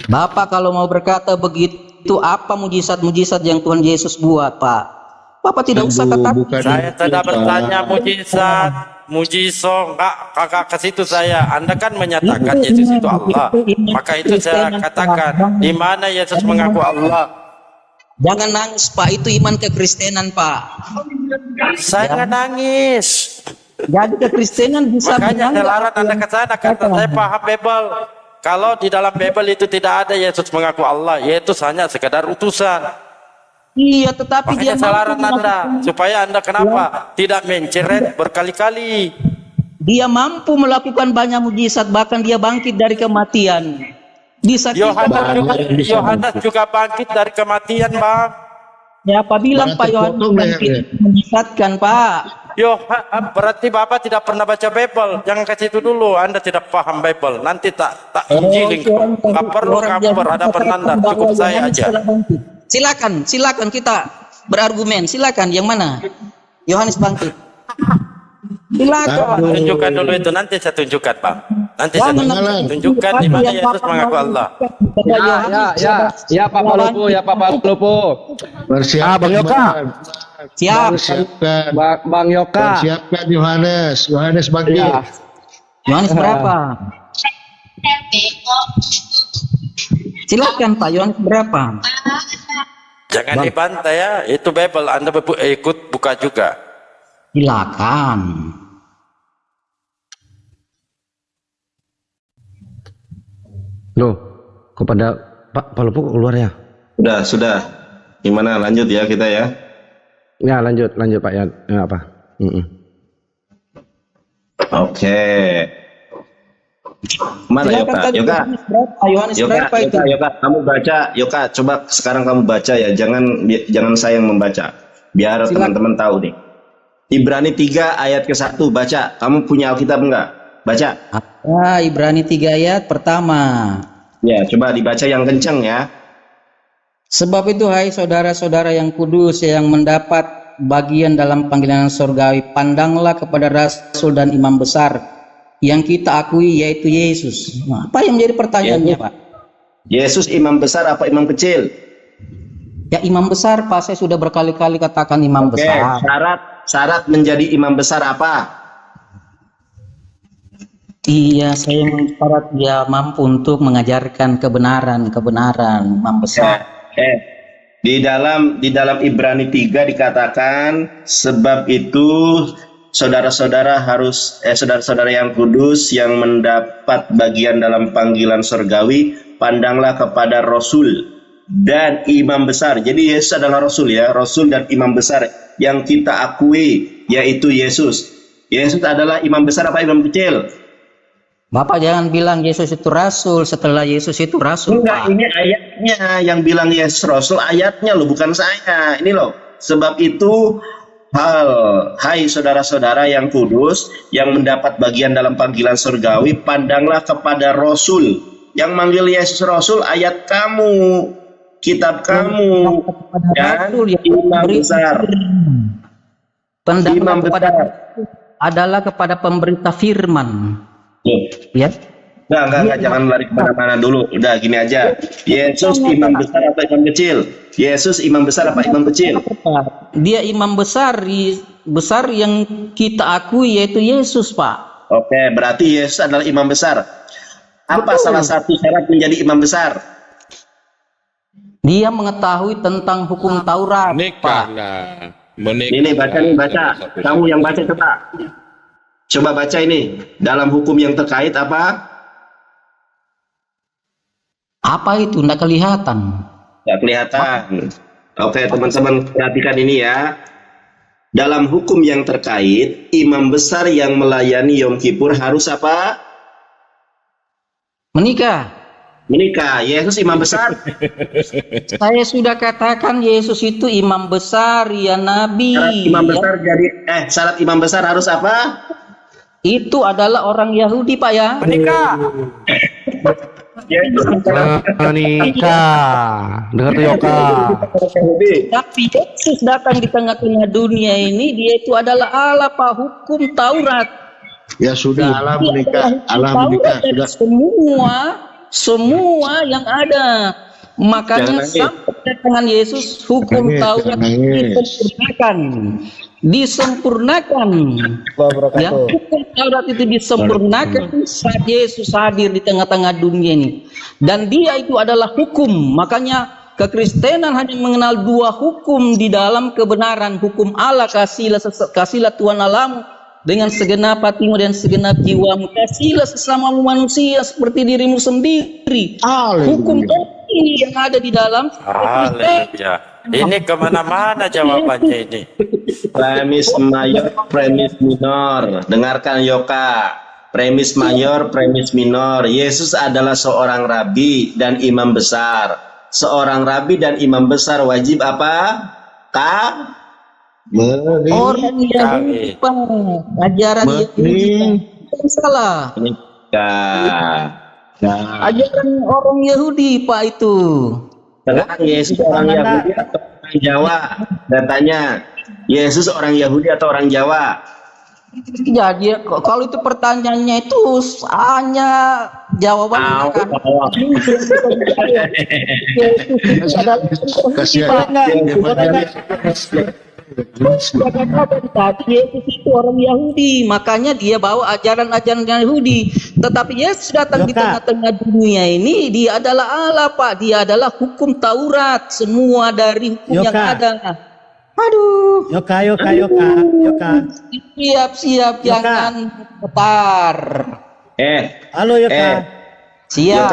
Speaker 7: Bapak kalau mau berkata begitu, apa mujizat-mujizat yang Tuhan Yesus buat, Pak? Bapak tidak usah katakan.
Speaker 3: Saya tidak bertanya mujizat, kakak ke situ saya. Anda kan menyatakan Yesus itu Allah. Maka itu saya katakan, di mana Yesus mengaku Allah?
Speaker 7: Jangan nangis, Pak. Itu iman kekristenan, Pak.
Speaker 3: Saya nggak nangis.
Speaker 7: Jadi kekristenan bisa
Speaker 3: Makanya
Speaker 7: menganggap
Speaker 3: larang Anda ke sana karena saya paham Bible. Kalau di dalam Bible itu tidak ada Yesus mengaku Allah, Yesus hanya sekedar utusan.
Speaker 7: Iya, tetapi
Speaker 3: Makanya
Speaker 7: dia
Speaker 3: saya larang
Speaker 7: mampu
Speaker 3: Anda supaya Anda kenapa tidak menceret berkali-kali.
Speaker 7: Dia mampu melakukan banyak mujizat, bahkan dia bangkit dari kematian. Bisa
Speaker 3: Yohanes juga bangkit dari kematian, Bang.
Speaker 7: Ya, apa bilang Pak Yohanes bangkit mujizatkan, Pak?
Speaker 3: Berarti Bapak tidak pernah baca Bible. Jangan ke situ dulu. Anda tidak paham Bible. Nanti tak injiling. Nggak perlu kamu berhadapan Anda. Cukup saya aja.
Speaker 7: Silakan kita berargumen. Silakan, yang mana? Yohanes bangkit. Silakan.
Speaker 3: Tunjukkan dulu itu. Nanti saya tunjukkan, Bang. Nanti saya tunjukkan di mana Yesus mengaku Allah.
Speaker 11: Ya Pak Palupu.
Speaker 9: Bersiapkan.
Speaker 11: Bang Yoka.
Speaker 7: Siap.
Speaker 11: Bang Yoka.
Speaker 9: Bersiapkan Yohanes bangkit.
Speaker 11: Ya.
Speaker 7: Yohanes berapa? Silakan Pak, Yohanes berapa?
Speaker 3: Jangan dibantai ya. Itu Bible. Anda ikut buka juga.
Speaker 7: Silakan.
Speaker 11: Loh, kepada Pak Palupu keluar ya?
Speaker 10: Sudah. Gimana lanjut ya kita ya?
Speaker 11: Ya lanjut Pak ya. Apa?
Speaker 10: Oke. Mana Yoka? Yoka, kamu baca. Yoka, coba sekarang kamu baca ya. Jangan saya yang membaca. Biar teman-teman tahu nih. Ibrani 3 ayat ke-1 baca. Kamu punya Alkitab enggak? Baca.
Speaker 7: Ibrani 3 ayat pertama.
Speaker 10: Ya, coba dibaca yang kencang ya.
Speaker 7: Sebab itu hai saudara-saudara yang kudus yang mendapat bagian dalam panggilan surgawi, pandanglah kepada rasul dan imam besar yang kita akui, yaitu Yesus. Nah, apa yang menjadi pertanyaannya, Pak?
Speaker 10: Yesus imam besar apa imam kecil?
Speaker 7: Ya imam besar, Pak. Saya sudah berkali-kali katakan imam besar.
Speaker 10: Syarat menjadi imam besar apa?
Speaker 7: Iya, saya syarat dia mampu untuk mengajarkan kebenaran imam besar.
Speaker 10: Di dalam Ibrani 3 dikatakan, sebab itu saudara-saudara yang kudus yang mendapat bagian dalam panggilan surgawi, pandanglah kepada rasul dan imam besar. Jadi Yesus adalah rasul ya, rasul dan imam besar yang kita akui, yaitu Yesus. Yesus adalah imam besar apa imam kecil?
Speaker 7: Bapak jangan bilang Yesus itu rasul setelah Yesus itu rasul.
Speaker 10: Enggak,
Speaker 7: Pak.
Speaker 10: ini ayatnya yang bilang Yesus rasul, ayatnya loh, bukan saya. Ini loh. Sebab itu hai saudara-saudara yang kudus yang mendapat bagian dalam panggilan surgawi, pandanglah kepada rasul. Yang manggil Yesus rasul ayat kamu, kitab kamu, dan imam besar.
Speaker 7: Pandanglah kepada adalah kepada pemberita firman. Ya.
Speaker 10: Enggak, jangan lari kemana-mana dulu. Udah gini aja. Yesus imam besar apa imam kecil? Yesus imam besar apa imam kecil?
Speaker 7: Dia imam besar yang kita akui, yaitu Yesus, Pak.
Speaker 10: Oke, berarti Yesus adalah imam besar. Apa salah satu syarat menjadi imam besar?
Speaker 7: Dia mengetahui tentang hukum Taurat, Pak.
Speaker 10: Ini baca. Kamu yang baca coba. Coba baca ini. Dalam hukum yang terkait apa?
Speaker 7: Apa itu? Tidak kelihatan.
Speaker 10: Tidak kelihatan. Oke, teman-teman perhatikan ini ya. Dalam hukum yang terkait, imam besar yang melayani Yom Kippur harus apa?
Speaker 7: Menikah.
Speaker 10: Yesus imam besar.
Speaker 7: Saya sudah katakan Yesus itu imam besar, ya Nabi.
Speaker 10: Syarat imam besar harus apa?
Speaker 7: Itu adalah orang Yahudi, Pak ya.
Speaker 3: Menikah.
Speaker 11: Menikah. Dengar tuh Yoka.
Speaker 7: Tapi Yesus datang di tengah-tengah dunia ini, dia itu adalah Allah, Pak, hukum Taurat.
Speaker 9: Ya sudah, Allah menikah, Allah
Speaker 7: Taurat
Speaker 9: menikah
Speaker 7: dari
Speaker 9: sudah.
Speaker 7: semua yang ada. Makanya sampai dengan Yesus hukum
Speaker 9: Nangis,
Speaker 7: Taurat
Speaker 9: nangis.
Speaker 7: disempurnakan. Yang hukum Taurat itu disempurnakan saat Yesus hadir di tengah-tengah dunia ini. Dan dia itu adalah hukum. Makanya kekristenan hanya mengenal dua hukum di dalam kebenaran. Hukum Allah, kasihlah Tuhan Allahmu dengan segenap hatimu dan segenap jiwamu. Kasihlah sesamamu manusia seperti dirimu sendiri. Hukum ini yang ada di dalam
Speaker 3: Haleluya. Ini kemana-mana jawabannya ini.
Speaker 10: Premis mayor, premis minor. Dengarkan Yoka. Premis mayor, premis minor. Yesus adalah seorang rabi dan imam besar. Seorang rabi dan imam besar wajib apa?
Speaker 7: orang Yahudi, Pak. Ajaran Yahudi bukan salah. Ajaran orang Yahudi, Pak, itu.
Speaker 10: Sekarang Yesus orang Yahudi atau orang Jawa? Datanya, Yesus orang Yahudi atau orang Jawa?
Speaker 7: Jadi kalau itu pertanyaannya itu hanya jawabannya kan. Yesus itu orang Yahudi, makanya dia bawa ajaran-ajaran Yahudi. Tetapi Yesus datang di tengah-tengah dunia ini, dia adalah Allah, Pak. Dia adalah hukum Taurat, semua dari hukum yang ada. Aduh.
Speaker 12: Yoka.
Speaker 7: Siap, jangan getar.
Speaker 12: Halo Yoka.
Speaker 7: Siap.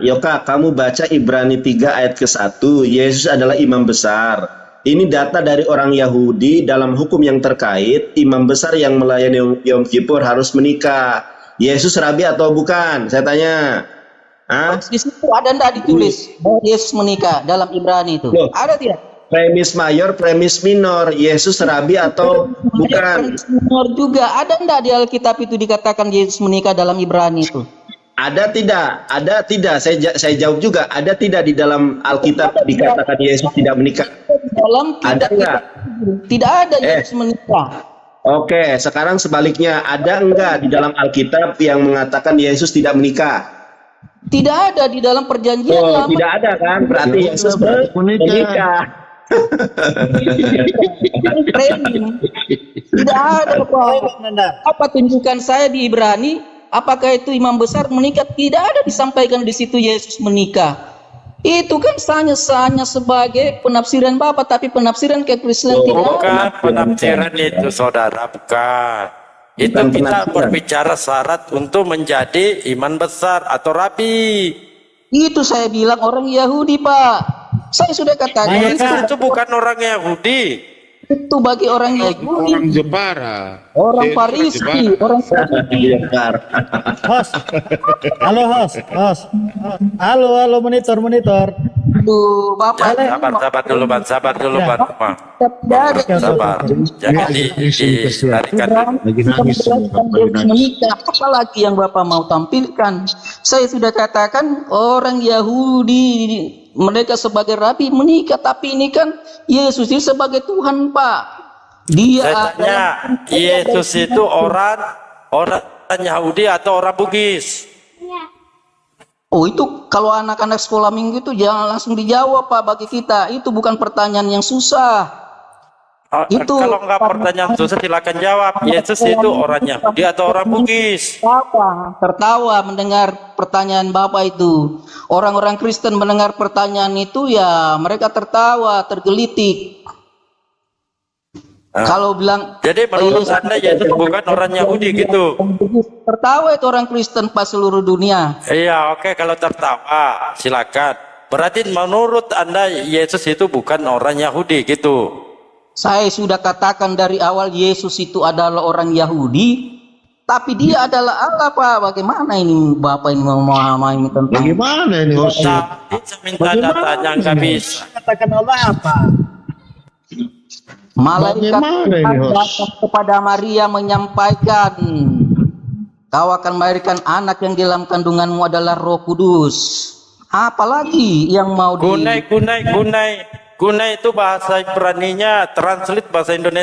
Speaker 10: Yoka, kamu baca Ibrani 3 ayat ke-1. Yesus adalah imam besar. Ini data dari orang Yahudi dalam hukum yang terkait. Imam besar yang melayani Yom Kippur harus menikah. Yesus rabi atau bukan? Saya tanya.
Speaker 7: Di situ ada enggak ditulis bahwa Yesus menikah dalam Ibrani itu? Ada tidak?
Speaker 10: Premis mayor, premis minor. Yesus rabi atau bukan?
Speaker 7: Premis minor juga. Ada enggak di Alkitab itu dikatakan Yesus menikah dalam Ibrani itu?
Speaker 10: Ada tidak? Ada tidak? Saya jawab juga. Ada tidak di dalam Alkitab dikatakan Yesus tidak menikah?
Speaker 7: Dalam
Speaker 10: ada enggak?
Speaker 7: Tidak ada Yesus menikah.
Speaker 10: Oke, sekarang sebaliknya. Ada enggak di dalam Alkitab yang mengatakan Yesus tidak menikah?
Speaker 7: Tidak ada di dalam perjanjian lama.
Speaker 10: Tidak ada kan? Berarti Yesus menikah.
Speaker 7: Tidak ada, Pak. Apa tunjukkan saya di Ibrani? Apakah itu imam besar menikah? Tidak ada disampaikan di situ Yesus menikah. Itu kan hanya sebagai penafsiran Bapak, tapi penafsiran kekristenan tidak.
Speaker 3: Bukan penafsiran itu, saudara, bukan. Itu kita berbicara syarat untuk menjadi imam besar atau rabi.
Speaker 7: Itu saya bilang orang Yahudi, Pak. Saya sudah katakan.
Speaker 3: Itu bukan orang Yahudi.
Speaker 7: Itu bagi orang Yahudi.
Speaker 4: Orang Jepara.
Speaker 7: Orang Farisi, orang Farisi.
Speaker 12: Host. Halo, monitor.
Speaker 7: Aduh, Bapak.
Speaker 3: Sabar dulu, Bang. Sabar. Jangan dilarikan.
Speaker 7: Menikah, apa lagi yang Bapak mau tampilkan? Saya sudah katakan orang Yahudi mereka sebagai rabi menikah, tapi ini kan Yesus itu sebagai Tuhan, Pak.
Speaker 3: Saya tanya, Yesus itu orang Yahudi atau orang Bugis?
Speaker 7: Oh, itu kalau anak-anak sekolah minggu itu jangan langsung dijawab, Pak. Bagi kita itu bukan pertanyaan yang susah. Itu
Speaker 3: kalau nggak pertanyaan susah silakan jawab. Yesus itu orang Yahudi atau orang Bugis?
Speaker 7: Bapak tertawa mendengar pertanyaan Bapak itu. Orang-orang Kristen mendengar pertanyaan itu ya mereka tertawa, tergelitik. Kalau bilang,
Speaker 3: jadi menurut Anda Yesus bukan orang Yahudi gitu?
Speaker 7: Tertawa itu orang Kristen pas seluruh dunia.
Speaker 3: Iya, oke, kalau tertawa silakan. Berarti menurut Anda Yesus itu bukan orang Yahudi gitu?
Speaker 7: Saya sudah katakan dari awal Yesus itu adalah orang Yahudi, tapi dia adalah Allah, Pak. Bagaimana ini Bapak ini memahami tentang?
Speaker 9: Bagaimana ini
Speaker 3: Saya minta datanya nggak bisa.
Speaker 12: Katakan Allah apa?
Speaker 7: Malaikat datang kepada Maria menyampaikan, kau akan melahirkan anak yang di dalam kandunganmu adalah Roh Kudus. Apalagi yang mau
Speaker 3: Gunai itu bahasa Ibraninya, translate bahasa Indonesia